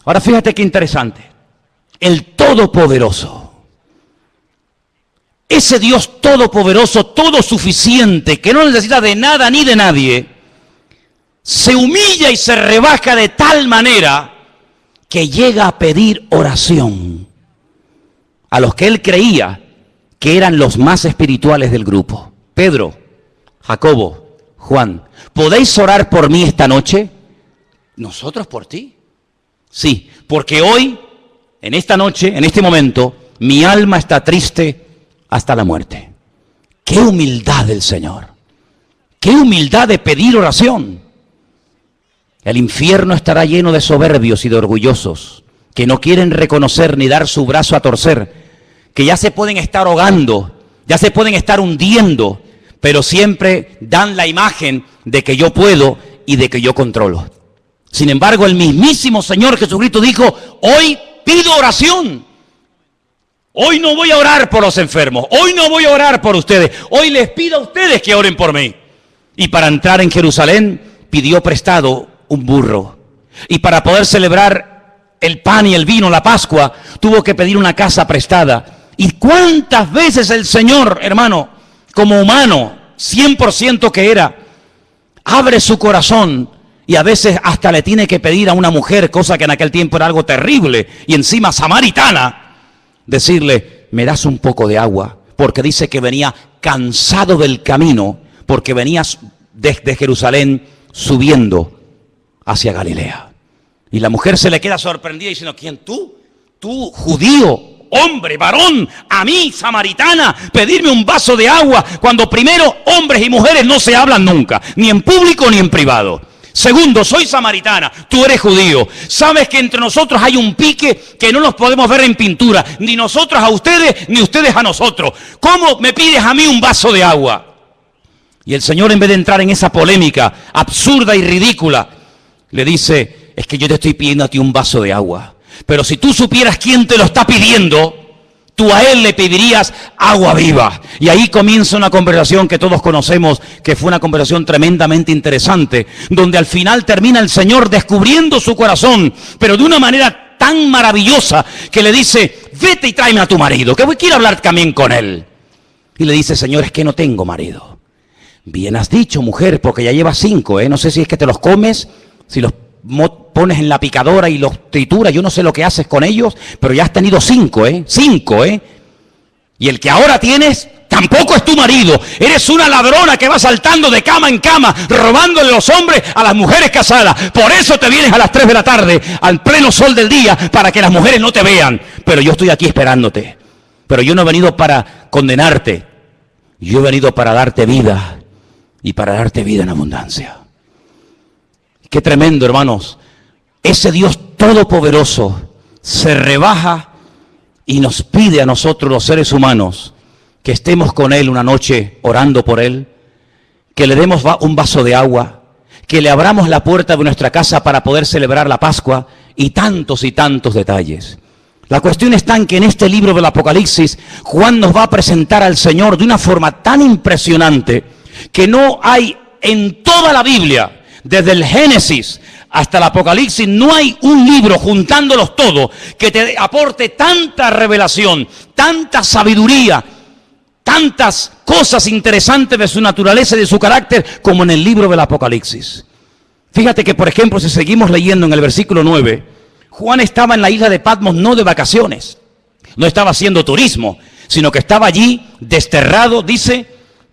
Ahora fíjate qué interesante. El Todopoderoso, ese Dios todopoderoso, todo suficiente, que no necesita de nada ni de nadie, se humilla y se rebaja de tal manera que llega a pedir oración a los que él creía que eran los más espirituales del grupo. Pedro, Jacobo, Juan, ¿podéis orar por mí esta noche? ¿Nosotros por ti? Sí, porque hoy, en esta noche, en este momento, mi alma está triste hasta la muerte. ¡Qué humildad del Señor! ¡Qué humildad de pedir oración! El infierno estará lleno de soberbios y de orgullosos, que no quieren reconocer ni dar su brazo a torcer, que ya se pueden estar ahogando, ya se pueden estar hundiendo, pero siempre dan la imagen de que yo puedo y de que yo controlo. Sin embargo, el mismísimo Señor Jesucristo dijo, hoy pido oración. Hoy no voy a orar por los enfermos, hoy no voy a orar por ustedes, hoy les pido a ustedes que oren por mí. Y para entrar en Jerusalén pidió prestado un burro. Y para poder celebrar el pan y el vino, la Pascua, tuvo que pedir una casa prestada. ¿Y cuántas veces el Señor, hermano, como humano, 100% que era, abre su corazón y a veces hasta le tiene que pedir a una mujer, cosa que en aquel tiempo era algo terrible, y encima samaritana, decirle, me das un poco de agua, porque dice que venía cansado del camino, porque venía desde Jerusalén subiendo hacia Galilea. Y la mujer se le queda sorprendida diciendo, ¿quién tú? Tú, judío, hombre, varón, a mí, samaritana, pedirme un vaso de agua, cuando primero hombres y mujeres no se hablan nunca, ni en público ni en privado. Segundo, soy samaritana, tú eres judío. Sabes que entre nosotros hay un pique que no nos podemos ver en pintura, ni nosotros a ustedes, ni ustedes a nosotros. ¿Cómo me pides a mí un vaso de agua? Y el Señor, en vez de entrar en esa polémica absurda y ridícula, le dice, es que yo te estoy pidiendo a ti un vaso de agua. Pero si tú supieras quién te lo está pidiendo, tú a él le pedirías agua viva. Y ahí comienza una conversación que todos conocemos, que fue una conversación tremendamente interesante, donde al final termina el Señor descubriendo su corazón, pero de una manera tan maravillosa que le dice, vete y tráeme a tu marido, que quiero hablar también con él. Y le dice, Señor, es que no tengo marido. Bien has dicho, mujer, porque ya llevas 5, no sé si es que te los comes, si los pones en la picadora y los trituras, yo no sé lo que haces con ellos, pero ya has tenido 5, 5, y el que ahora tienes tampoco es tu marido, eres una ladrona que va saltando de cama en cama, robándole los hombres a las mujeres casadas, por eso te vienes a las 3 de la tarde, al pleno sol del día, para que las mujeres no te vean, pero yo estoy aquí esperándote, pero yo no he venido para condenarte, yo he venido para darte vida, y para darte vida en abundancia. Qué tremendo, hermanos. Ese Dios todopoderoso se rebaja y nos pide a nosotros, los seres humanos, que estemos con Él una noche orando por Él, que le demos un vaso de agua, que le abramos la puerta de nuestra casa para poder celebrar la Pascua y tantos detalles. La cuestión está en que en este libro del Apocalipsis, Juan nos va a presentar al Señor de una forma tan impresionante que no hay en toda la Biblia, desde el Génesis hasta el Apocalipsis, no hay un libro, juntándolos todos, que te aporte tanta revelación, tanta sabiduría, tantas cosas interesantes de su naturaleza y de su carácter como en el libro del Apocalipsis. Fíjate que, por ejemplo, si seguimos leyendo en el versículo 9, Juan estaba en la isla de Patmos no de vacaciones, no estaba haciendo turismo, sino que estaba allí desterrado, dice,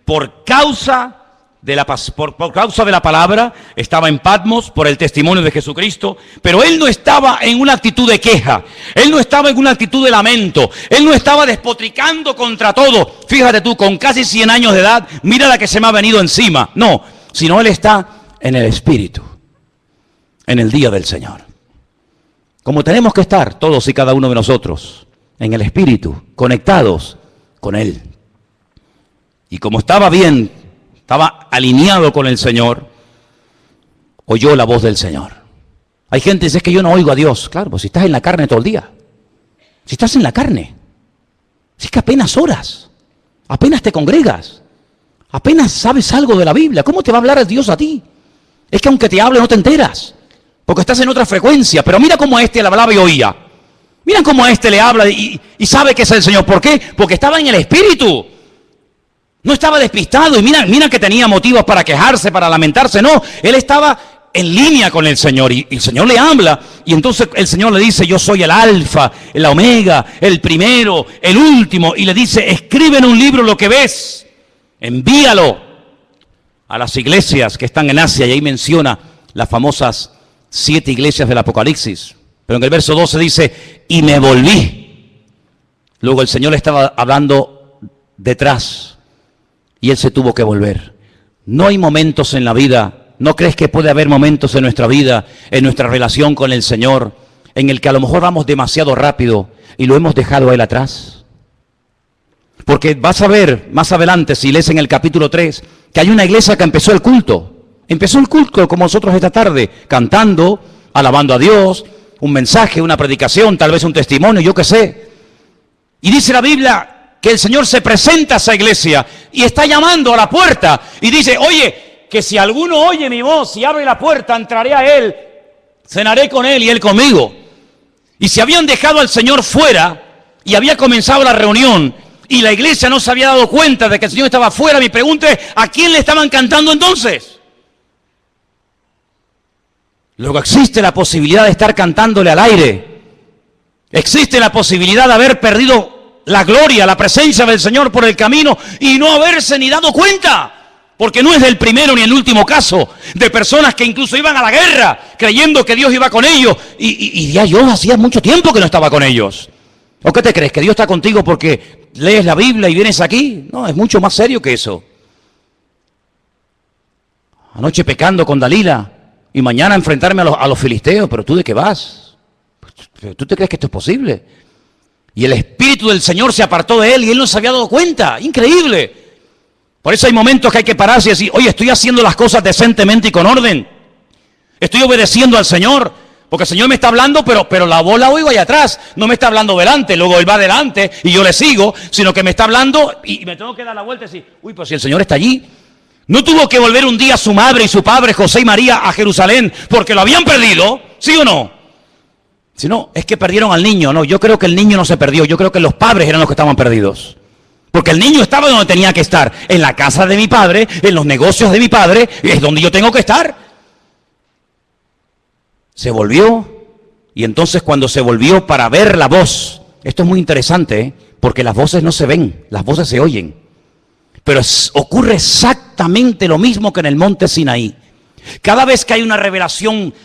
por causa de la palabra. Estaba en Patmos por el testimonio de Jesucristo, pero él no estaba en una actitud de queja, él no estaba en una actitud de lamento, él no estaba despotricando contra todo. Fíjate tú, con casi 100 años de edad, mira la que se me ha venido encima. No, sino él está en el Espíritu, en el día del Señor. Como tenemos que estar todos y cada uno de nosotros, en el Espíritu, conectados con Él. Y como estaba bien, estaba alineado con el Señor, oyó la voz del Señor. Hay gente que dice, es que yo no oigo a Dios. Claro, pues si estás en la carne todo el día. Si estás en la carne. Si es que apenas oras, apenas te congregas, apenas sabes algo de la Biblia. ¿Cómo te va a hablar Dios a ti? Es que aunque te hable no te enteras, porque estás en otra frecuencia. Pero mira cómo a este le hablaba y oía. Mira cómo a este le habla y sabe que es el Señor. ¿Por qué? Porque estaba en el Espíritu. No estaba despistado y mira que tenía motivos para quejarse, para lamentarse. No, él estaba en línea con el Señor y el Señor le habla. Y entonces el Señor le dice, yo soy el alfa, el omega, el primero, el último. Y le dice, escribe en un libro lo que ves, envíalo a las iglesias que están en Asia. Y ahí menciona las famosas 7 iglesias del Apocalipsis. Pero en el verso 12 dice, y me volví. Luego el Señor le estaba hablando detrás. Y él se tuvo que volver. No hay momentos en la vida, ¿no crees que puede haber momentos en nuestra vida, en nuestra relación con el Señor, en el que a lo mejor vamos demasiado rápido y lo hemos dejado a Él atrás? Porque vas a ver más adelante, si lees en el capítulo 3, que hay una iglesia que empezó el culto. Empezó el culto como nosotros esta tarde, cantando, alabando a Dios, un mensaje, una predicación, tal vez un testimonio, yo qué sé. Y dice la Biblia que el Señor se presenta a esa iglesia y está llamando a la puerta y dice, oye, que si alguno oye mi voz y abre la puerta, entraré a él, cenaré con él y él conmigo. Y si habían dejado al Señor fuera y había comenzado la reunión y la iglesia no se había dado cuenta de que el Señor estaba fuera, mi pregunta es, ¿a quién le estaban cantando entonces? Luego existe la posibilidad de estar cantándole al aire. Existe la posibilidad de haber perdido la gloria, la presencia del Señor por el camino y no haberse ni dado cuenta. Porque no es del primero ni el último caso de personas que incluso iban a la guerra creyendo que Dios iba con ellos y ya yo hacía mucho tiempo que no estaba con ellos. ¿O qué te crees? ¿Que Dios está contigo porque lees la Biblia y vienes aquí? No, es mucho más serio que eso. Anoche pecando con Dalila y mañana enfrentarme a los filisteos. ¿Pero tú de qué vas? ¿Tú te crees que esto es posible? Y el Espíritu del Señor se apartó de él y él no se había dado cuenta. Increíble. Por eso hay momentos que hay que pararse y decir, oye, estoy haciendo las cosas decentemente y con orden. Estoy obedeciendo al Señor. Porque el Señor me está hablando, pero la voz la oigo allá atrás. No me está hablando delante, luego Él va adelante y yo le sigo. Sino que me está hablando y me tengo que dar la vuelta y decir, uy, pues si el Señor está allí. No tuvo que volver un día su madre y su padre, José y María, a Jerusalén porque lo habían perdido. ¿Sí o no? Si no, es que perdieron al niño. No, yo creo que el niño no se perdió. Yo creo que los padres eran los que estaban perdidos. Porque el niño estaba donde tenía que estar. En la casa de mi padre, en los negocios de mi padre, es donde yo tengo que estar. Se volvió. Y entonces cuando se volvió para ver la voz. Esto es muy interesante, porque las voces no se ven, las voces se oyen. Pero ocurre exactamente lo mismo que en el monte Sinaí. Cada vez que hay una revelación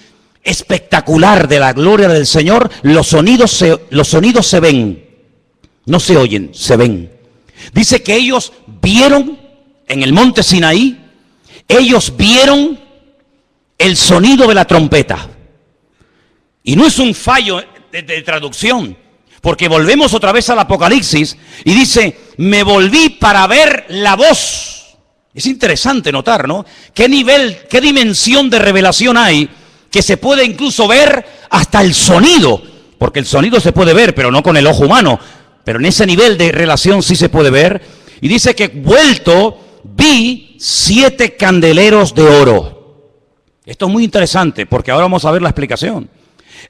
espectacular de la gloria del Señor, los sonidos se ven, no se oyen, se ven. Dice que ellos vieron en el monte Sinaí, ellos vieron el sonido de la trompeta. Y no es un fallo de traducción, porque volvemos otra vez al Apocalipsis y dice, me volví para ver la voz. Es interesante notar, ¿no? ¿Qué nivel, qué dimensión de revelación hay? Que se puede incluso ver hasta el sonido, porque el sonido se puede ver, pero no con el ojo humano, pero en ese nivel de relación sí se puede ver. Y dice que vuelto vi 7 candeleros de oro. Esto es muy interesante, porque ahora vamos a ver la explicación.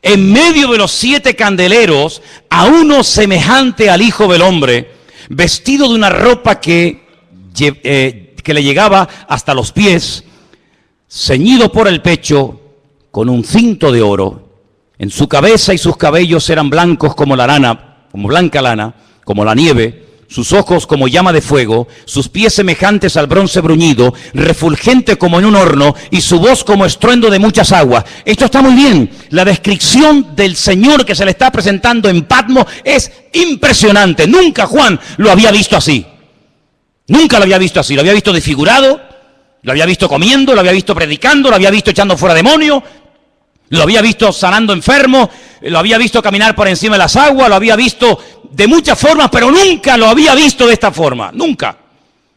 En medio de los 7 candeleros, a uno semejante al Hijo del Hombre, vestido de una ropa que le llegaba hasta los pies, ceñido por el pecho con un cinto de oro. En su cabeza y sus cabellos eran blancos como la lana, como blanca lana, como la nieve. Sus ojos como llama de fuego, sus pies semejantes al bronce bruñido, refulgente como en un horno, y su voz como estruendo de muchas aguas. Esto está muy bien. La descripción del Señor que se le está presentando en Patmos es impresionante. Nunca Juan lo había visto así. Nunca lo había visto así. Lo había visto desfigurado, lo había visto comiendo, lo había visto predicando, lo había visto echando fuera demonios, lo había visto sanando enfermos, lo había visto caminar por encima de las aguas, lo había visto de muchas formas, pero nunca lo había visto de esta forma, nunca.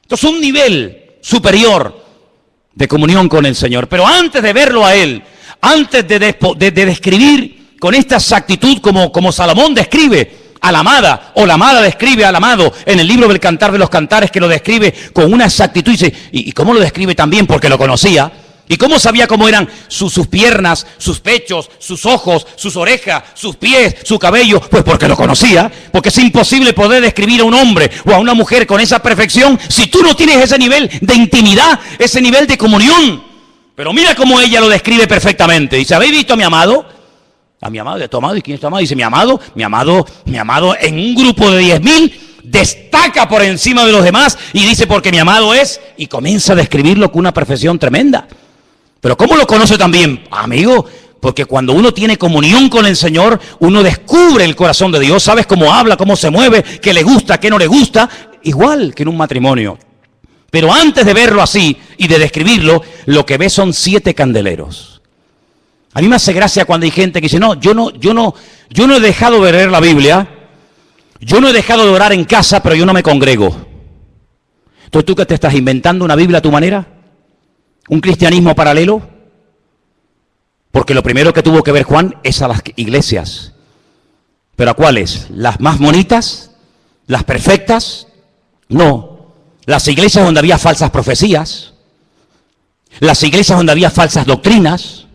Entonces un nivel superior de comunión con el Señor. Pero antes de verlo a Él, antes de describir con esta exactitud como Salomón describe a la amada, o la amada describe al amado en el libro del Cantar de los Cantares, que lo describe con una exactitud, y cómo lo describe también porque lo conocía. ¿Y cómo sabía cómo eran sus piernas, sus pechos, sus ojos, sus orejas, sus pies, su cabello? Pues porque lo conocía. Porque es imposible poder describir a un hombre o a una mujer con esa perfección si tú no tienes ese nivel de intimidad, ese nivel de comunión. Pero mira cómo ella lo describe perfectamente. Dice, ¿habéis visto a mi amado? A mi amado, ¿de tu amado? ¿Y quién es tu amado? Dice, mi amado en un grupo de 10,000 destaca por encima de los demás y dice, porque mi amado es, y comienza a describirlo con una perfección tremenda. Pero ¿cómo lo conoce también? Amigo, porque cuando uno tiene comunión con el Señor, uno descubre el corazón de Dios, sabes cómo habla, cómo se mueve, qué le gusta, qué no le gusta, igual que en un matrimonio. Pero antes de verlo así y de describirlo, lo que ve son 7 candeleros. A mí me hace gracia cuando hay gente que dice, no, yo no he dejado de leer la Biblia, yo no he dejado de orar en casa, pero yo no me congrego. Entonces, ¿tú qué te estás inventando una Biblia a tu manera? ¿Un cristianismo paralelo? Porque lo primero que tuvo que ver Juan es a las iglesias. ¿Pero a cuáles? ¿Las más bonitas? ¿Las perfectas? No. Las iglesias donde había falsas profecías. Las iglesias donde había falsas doctrinas.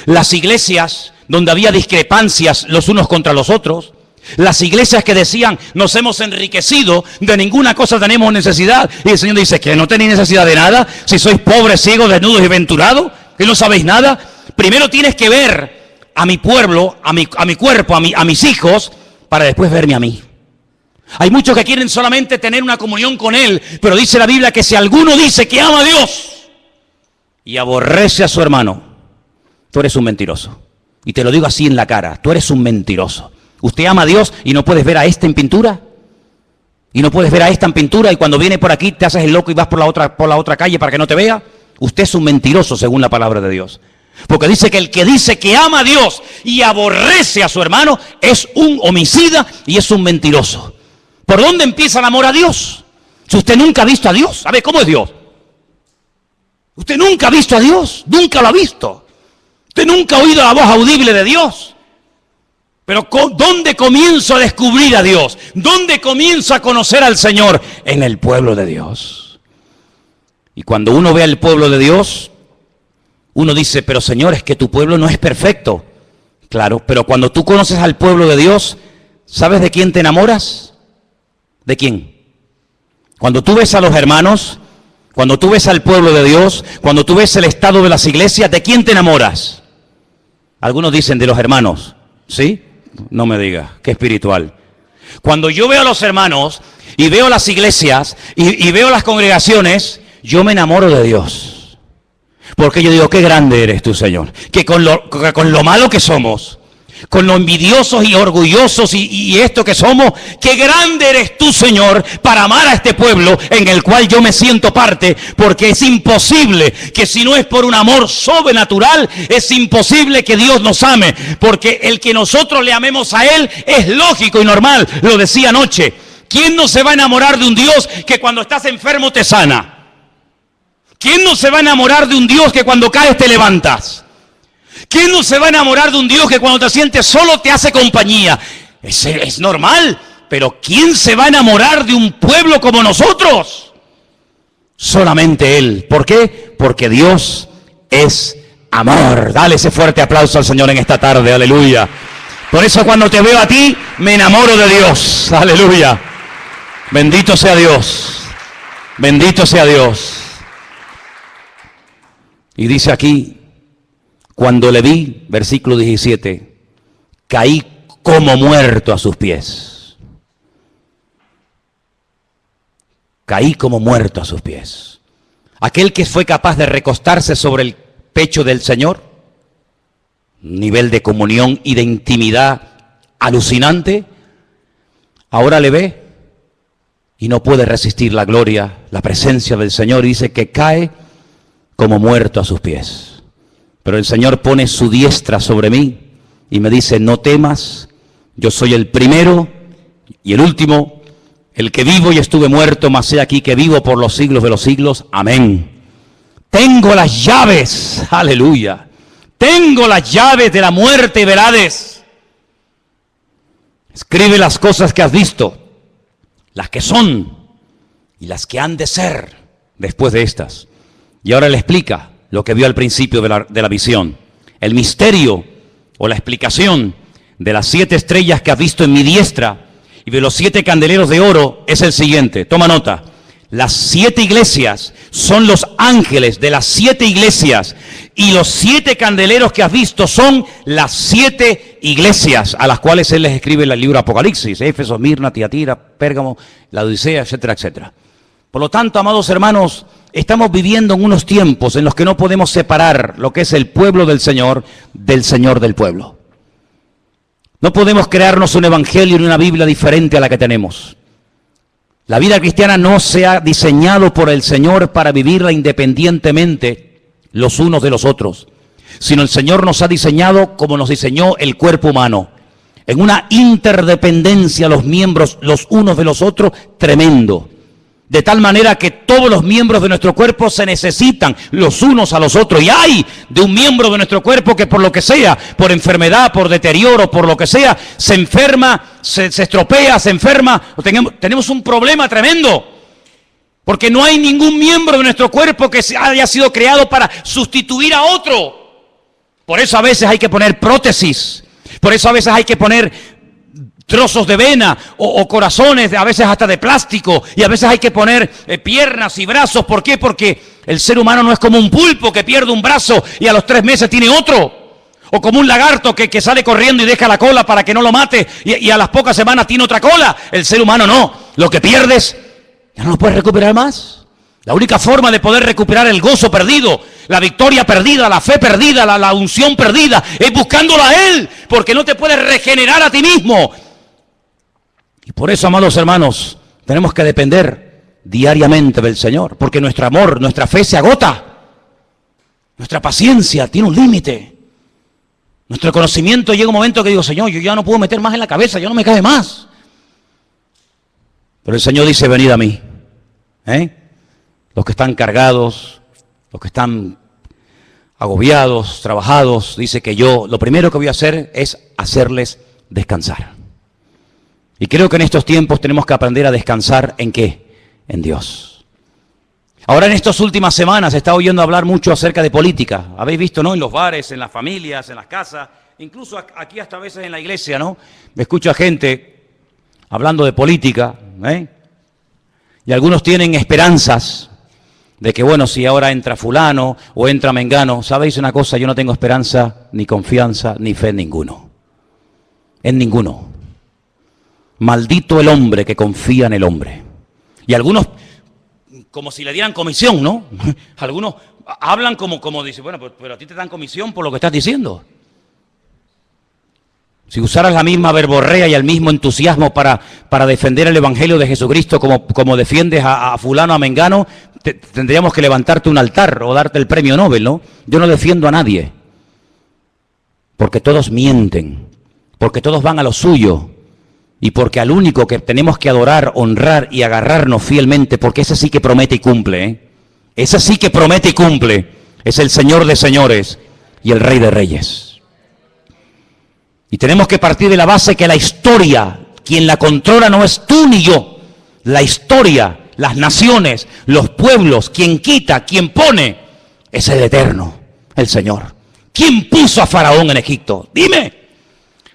Las iglesias donde había discrepancias los unos contra los otros. Las iglesias que decían, nos hemos enriquecido, de ninguna cosa tenemos necesidad. Y el Señor dice, ¿que no tenéis necesidad de nada? Si sois pobres, ciegos, desnudos y venturados, que no sabéis nada. Primero tienes que ver a mi pueblo, a mi cuerpo, a mis hijos, para después verme a mí. Hay muchos que quieren solamente tener una comunión con Él, pero dice la Biblia que si alguno dice que ama a Dios y aborrece a su hermano, tú eres un mentiroso. Y te lo digo así en la cara, tú eres un mentiroso. ¿Usted ama a Dios y no puedes ver a este en pintura? ¿Y no puedes ver a esta en pintura y cuando viene por aquí te haces el loco y vas por la otra calle para que no te vea? Usted es un mentiroso según la palabra de Dios. Porque dice que el que dice que ama a Dios y aborrece a su hermano es un homicida y es un mentiroso. ¿Por dónde empieza el amor a Dios? Si usted nunca ha visto a Dios, ¿sabe cómo es Dios? Usted nunca ha visto a Dios, nunca lo ha visto. Usted nunca ha oído la voz audible de Dios. Pero ¿dónde comienzo a descubrir a Dios? ¿Dónde comienzo a conocer al Señor? En el pueblo de Dios. Y cuando uno ve al pueblo de Dios, uno dice, pero Señor, es que tu pueblo no es perfecto. Claro, pero cuando tú conoces al pueblo de Dios, ¿sabes de quién te enamoras? ¿De quién? Cuando tú ves a los hermanos, cuando tú ves al pueblo de Dios, cuando tú ves el estado de las iglesias, ¿de quién te enamoras? Algunos dicen de los hermanos, ¿sí? No me digas, qué espiritual. Cuando yo veo a los hermanos y veo las iglesias y veo las congregaciones, yo me enamoro de Dios. Porque yo digo, qué grande eres tú, Señor. Que con lo malo que somos, con lo envidiosos y orgullosos y esto que somos, qué grande eres tú, Señor, para amar a este pueblo en el cual yo me siento parte, porque es imposible que si no es por un amor sobrenatural, es imposible que Dios nos ame, porque el que nosotros le amemos a Él es lógico y normal, lo decía anoche. ¿Quién no se va a enamorar de un Dios que cuando estás enfermo te sana? ¿Quién no se va a enamorar de un Dios que cuando caes te levantas? ¿Quién no se va a enamorar de un Dios que cuando te sientes solo te hace compañía? Es normal, pero ¿quién se va a enamorar de un pueblo como nosotros? Solamente Él. ¿Por qué? Porque Dios es amor. Dale ese fuerte aplauso al Señor en esta tarde, aleluya. Por eso cuando te veo a ti, me enamoro de Dios, aleluya. Bendito sea Dios. Bendito sea Dios. Y dice aquí, cuando le vi, versículo 17, caí como muerto a sus pies. Caí como muerto a sus pies. Aquel que fue capaz de recostarse sobre el pecho del Señor, nivel de comunión y de intimidad alucinante, ahora le ve y no puede resistir la gloria, la presencia del Señor, y dice que cae como muerto a sus pies. Pero el Señor pone su diestra sobre mí y me dice, no temas, yo soy el primero y el último, el que vivo y estuve muerto, mas he aquí que vivo por los siglos de los siglos. Amén. Tengo las llaves, aleluya. Tengo las llaves de la muerte y del Hades. Escribe las cosas que has visto, las que son y las que han de ser después de estas. Y ahora le explica lo que vio al principio de la visión. El misterio o la explicación de las 7 estrellas que has visto en mi diestra y de los 7 candeleros de oro es el siguiente. Toma nota. Las 7 iglesias son los ángeles de las 7 iglesias y los 7 candeleros que has visto son las 7 iglesias a las cuales él les escribe el libro Apocalipsis, Éfeso, Mirna, Tiatira, Pérgamo, la Odisea, etcétera, etcétera. Por lo tanto, amados hermanos, estamos viviendo en unos tiempos en los que no podemos separar lo que es el pueblo del Señor del pueblo. No podemos crearnos un evangelio y una Biblia diferente a la que tenemos. La vida cristiana no se ha diseñado por el Señor para vivirla independientemente los unos de los otros, sino el Señor nos ha diseñado como nos diseñó el cuerpo humano, en una interdependencia los miembros los unos de los otros tremendo, de tal manera que todos los miembros de nuestro cuerpo se necesitan los unos a los otros, y hay de un miembro de nuestro cuerpo que por lo que sea, por enfermedad, por deterioro, por lo que sea, se enferma, se estropea, se enferma, tenemos un problema tremendo, porque no hay ningún miembro de nuestro cuerpo que haya sido creado para sustituir a otro. Por eso a veces hay que poner prótesis, por eso a veces hay que poner trozos de vena o corazones, a veces hasta de plástico, y a veces hay que poner piernas y brazos. ¿Por qué? Porque el ser humano no es como un pulpo que pierde un brazo y a los 3 meses tiene otro, o como un lagarto que sale corriendo y deja la cola para que no lo mate y a las pocas semanas tiene otra cola. El ser humano no, lo que pierdes ya no lo puedes recuperar más. La única forma de poder recuperar el gozo perdido, la victoria perdida, la fe perdida, la unción perdida, es buscándolo a Él, porque no te puedes regenerar a ti mismo. Y por eso, amados hermanos, tenemos que depender diariamente del Señor, porque nuestro amor, nuestra fe se agota, nuestra paciencia tiene un límite, nuestro conocimiento llega un momento que digo, Señor, yo ya no puedo meter más en la cabeza, ya no me cabe más. Pero el Señor dice, venid a mí, los que están cargados, los que están agobiados, trabajados, dice que yo, lo primero que voy a hacer es hacerles descansar. Y creo que en estos tiempos tenemos que aprender a descansar ¿en qué? En Dios. Ahora en estas últimas semanas se está oyendo hablar mucho acerca de política. Habéis visto, ¿no? En los bares, en las familias, en las casas, incluso aquí hasta a veces en la iglesia, ¿no? Me escucho a gente hablando de política, y algunos tienen esperanzas de que, bueno, si ahora entra fulano o entra mengano, ¿sabéis una cosa? Yo no tengo esperanza, ni confianza, ni fe en ninguno. En ninguno. Maldito el hombre que confía en el hombre. Y algunos, como si le dieran comisión, ¿no? Algunos hablan como dicen, bueno, pero a ti te dan comisión por lo que estás diciendo. Si usaras la misma verborrea y el mismo entusiasmo para defender el Evangelio de Jesucristo como defiendes a fulano, a mengano, tendríamos que levantarte un altar o darte el premio Nobel, ¿no? Yo no defiendo a nadie, porque todos mienten, porque todos van a lo suyo, y porque al único que tenemos que adorar, honrar y agarrarnos fielmente, porque ese sí que promete y cumple, ese sí que promete y cumple, es el Señor de señores y el Rey de reyes. Y tenemos que partir de la base que la historia, quien la controla no es tú ni yo. La historia, las naciones, los pueblos, quien quita, quien pone, es el Eterno, el Señor. ¿Quién puso a Faraón en Egipto? Dime.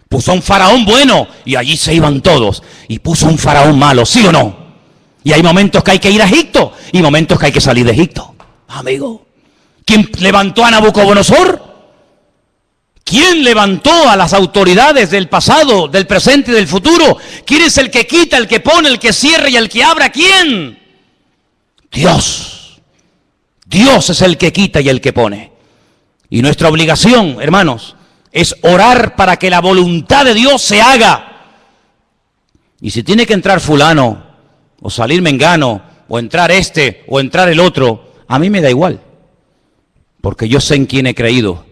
Puso a un faraón bueno y allí se iban todos. Y puso un faraón malo, ¿sí o no? Y hay momentos que hay que ir a Egipto y momentos que hay que salir de Egipto. Amigo, ¿quién levantó a Nabucodonosor? ¿Quién levantó a las autoridades del pasado, del presente y del futuro? ¿Quién es el que quita, el que pone, el que cierra y el que abre? ¿Quién? Dios. Dios es el que quita y el que pone. Y nuestra obligación, hermanos, es orar para que la voluntad de Dios se haga. Y si tiene que entrar fulano, o salir mengano, o entrar este, o entrar el otro, a mí me da igual. Porque yo sé en quién he creído.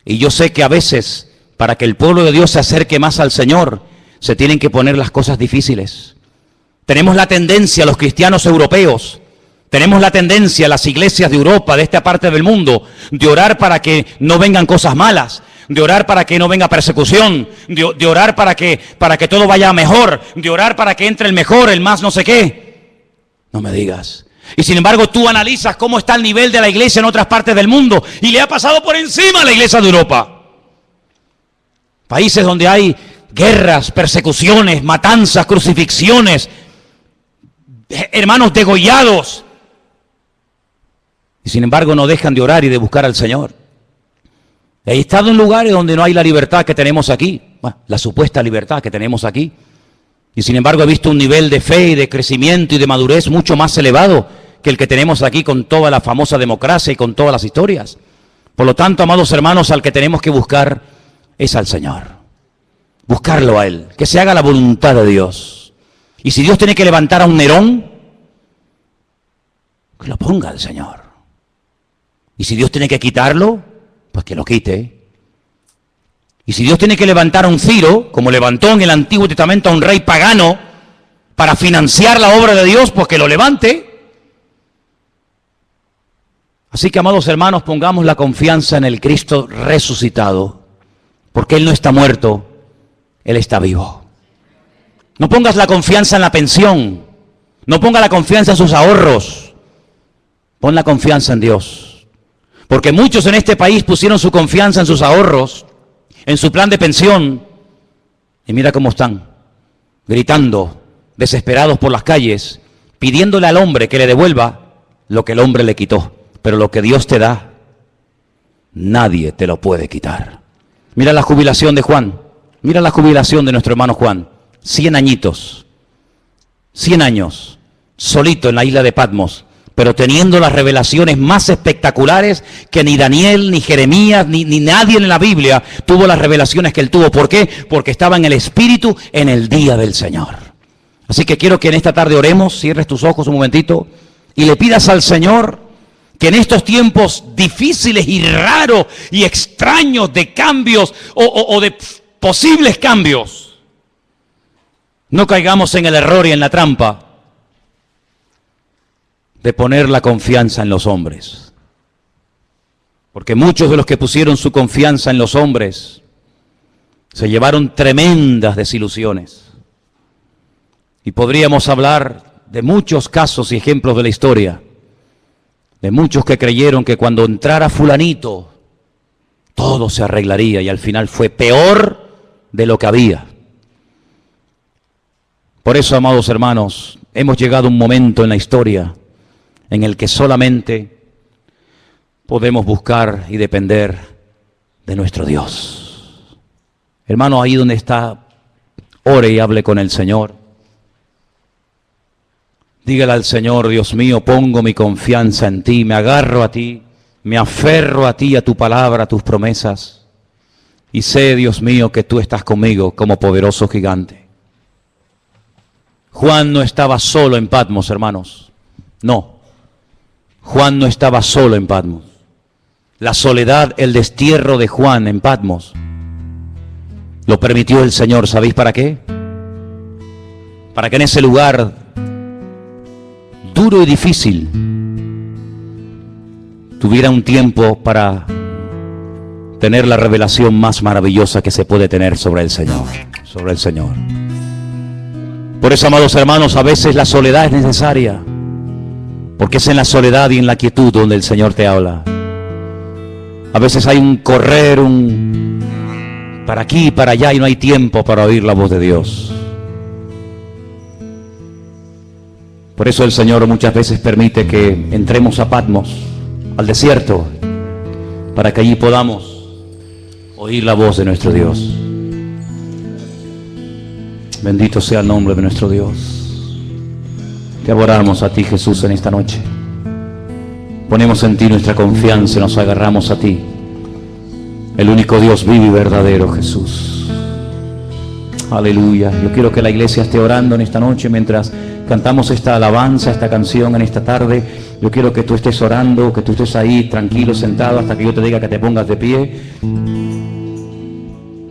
Y yo sé que a veces, para que el pueblo de Dios se acerque más al Señor, se tienen que poner las cosas difíciles. Tenemos la tendencia, los cristianos europeos, tenemos la tendencia, las iglesias de Europa, de esta parte del mundo, de orar para que no vengan cosas malas, de orar para que no venga persecución, de orar para que todo vaya mejor, de orar para que entre el mejor, el más no sé qué. No me digas. Y sin embargo tú analizas cómo está el nivel de la iglesia en otras partes del mundo y le ha pasado por encima a la iglesia de Europa. Países donde hay guerras, persecuciones, matanzas, crucifixiones, hermanos degollados. Y sin embargo no dejan de orar y de buscar al Señor. He estado en lugares donde no hay la libertad que tenemos aquí, bueno, la supuesta libertad que tenemos aquí. Y sin embargo he visto un nivel de fe y de crecimiento y de madurez mucho más elevado que el que tenemos aquí con toda la famosa democracia y con todas las historias. Por lo tanto, amados hermanos, al que tenemos que buscar es al Señor. Buscarlo a Él, que se haga la voluntad de Dios. Y si Dios tiene que levantar a un Nerón, que lo ponga al Señor. Y si Dios tiene que quitarlo, pues que lo quite. Y si Dios tiene que levantar a un Ciro, como levantó en el Antiguo Testamento a un rey pagano, para financiar la obra de Dios, pues que lo levante. Así que, amados hermanos, pongamos la confianza en el Cristo resucitado, porque Él no está muerto, Él está vivo. No pongas la confianza en la pensión, no ponga la confianza en sus ahorros, pon la confianza en Dios. Porque muchos en este país pusieron su confianza en sus ahorros, en su plan de pensión, y mira cómo están, gritando, desesperados por las calles, pidiéndole al hombre que le devuelva lo que el hombre le quitó. Pero lo que Dios te da, nadie te lo puede quitar. Mira la jubilación de Juan, mira la jubilación de nuestro hermano Juan, 100 añitos, 100 años, solito en la isla de Patmos, pero teniendo las revelaciones más espectaculares que ni Daniel, ni Jeremías, ni nadie en la Biblia tuvo las revelaciones que él tuvo. ¿Por qué? Porque estaba en el Espíritu en el día del Señor. Así que quiero que en esta tarde oremos, cierres tus ojos un momentito y le pidas al Señor que en estos tiempos difíciles y raros y extraños de cambios o de posibles cambios, no caigamos en el error y en la trampa de poner la confianza en los hombres. Porque muchos de los que pusieron su confianza en los hombres se llevaron tremendas desilusiones. Y podríamos hablar de muchos casos y ejemplos de la historia, de muchos que creyeron que cuando entrara fulanito, todo se arreglaría y al final fue peor de lo que había. Por eso, amados hermanos, hemos llegado a un momento en la historia en el que solamente podemos buscar y depender de nuestro Dios. Hermano, ahí donde está, ore y hable con el Señor. Dígale al Señor: Dios mío, pongo mi confianza en ti, me agarro a ti, me aferro a ti, a tu palabra, a tus promesas. Y sé, Dios mío, que tú estás conmigo como poderoso gigante. Juan no estaba solo en Patmos, hermanos. No. Juan no estaba solo en Patmos. La soledad, el destierro de Juan en Patmos, lo permitió el Señor. ¿Sabéis para qué? Para que en ese lugar duro y difícil tuviera un tiempo para tener la revelación más maravillosa que se puede tener sobre el Señor. Sobre el Señor. Por eso, amados hermanos, a veces la soledad es necesaria. Porque es en la soledad y en la quietud donde el Señor te habla. A veces hay un correr, para aquí y para allá, y no hay tiempo para oír la voz de Dios. Por eso el Señor muchas veces permite que entremos a Patmos, al desierto, para que allí podamos oír la voz de nuestro Dios. Bendito sea el nombre de nuestro Dios. Te adoramos a ti, Jesús, en esta noche. Ponemos en ti nuestra confianza y nos agarramos a ti, el único Dios vivo y verdadero, Jesús. Aleluya. Yo quiero que la iglesia esté orando en esta noche mientras cantamos esta alabanza, esta canción en esta tarde. Yo quiero que tú estés orando, que tú estés ahí tranquilo, sentado, hasta que yo te diga que te pongas de pie.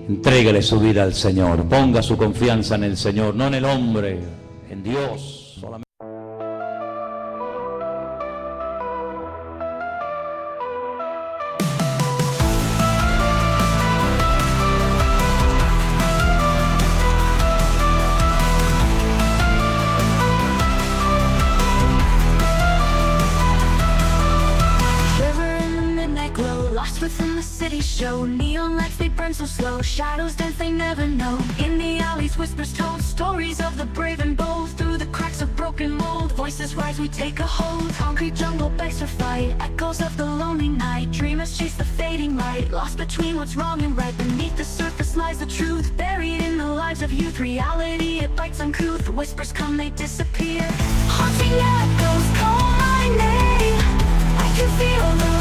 Entrégale su vida al Señor. Ponga su confianza en el Señor, no en el hombre, en Dios solamente. Within the city show, neon lights they burn so slow, shadows dance they never know. In the alleys whispers told, stories of the brave and bold. Through the cracks of broken mold, voices rise, we take a hold. Concrete jungle begs for fight, echoes of the lonely night. Dreamers chase the fading light, lost between what's wrong and right. Beneath the surface lies the truth, buried in the lives of youth. Reality, it bites uncouth, whispers come, they disappear. Haunting echoes call my name, I can feel the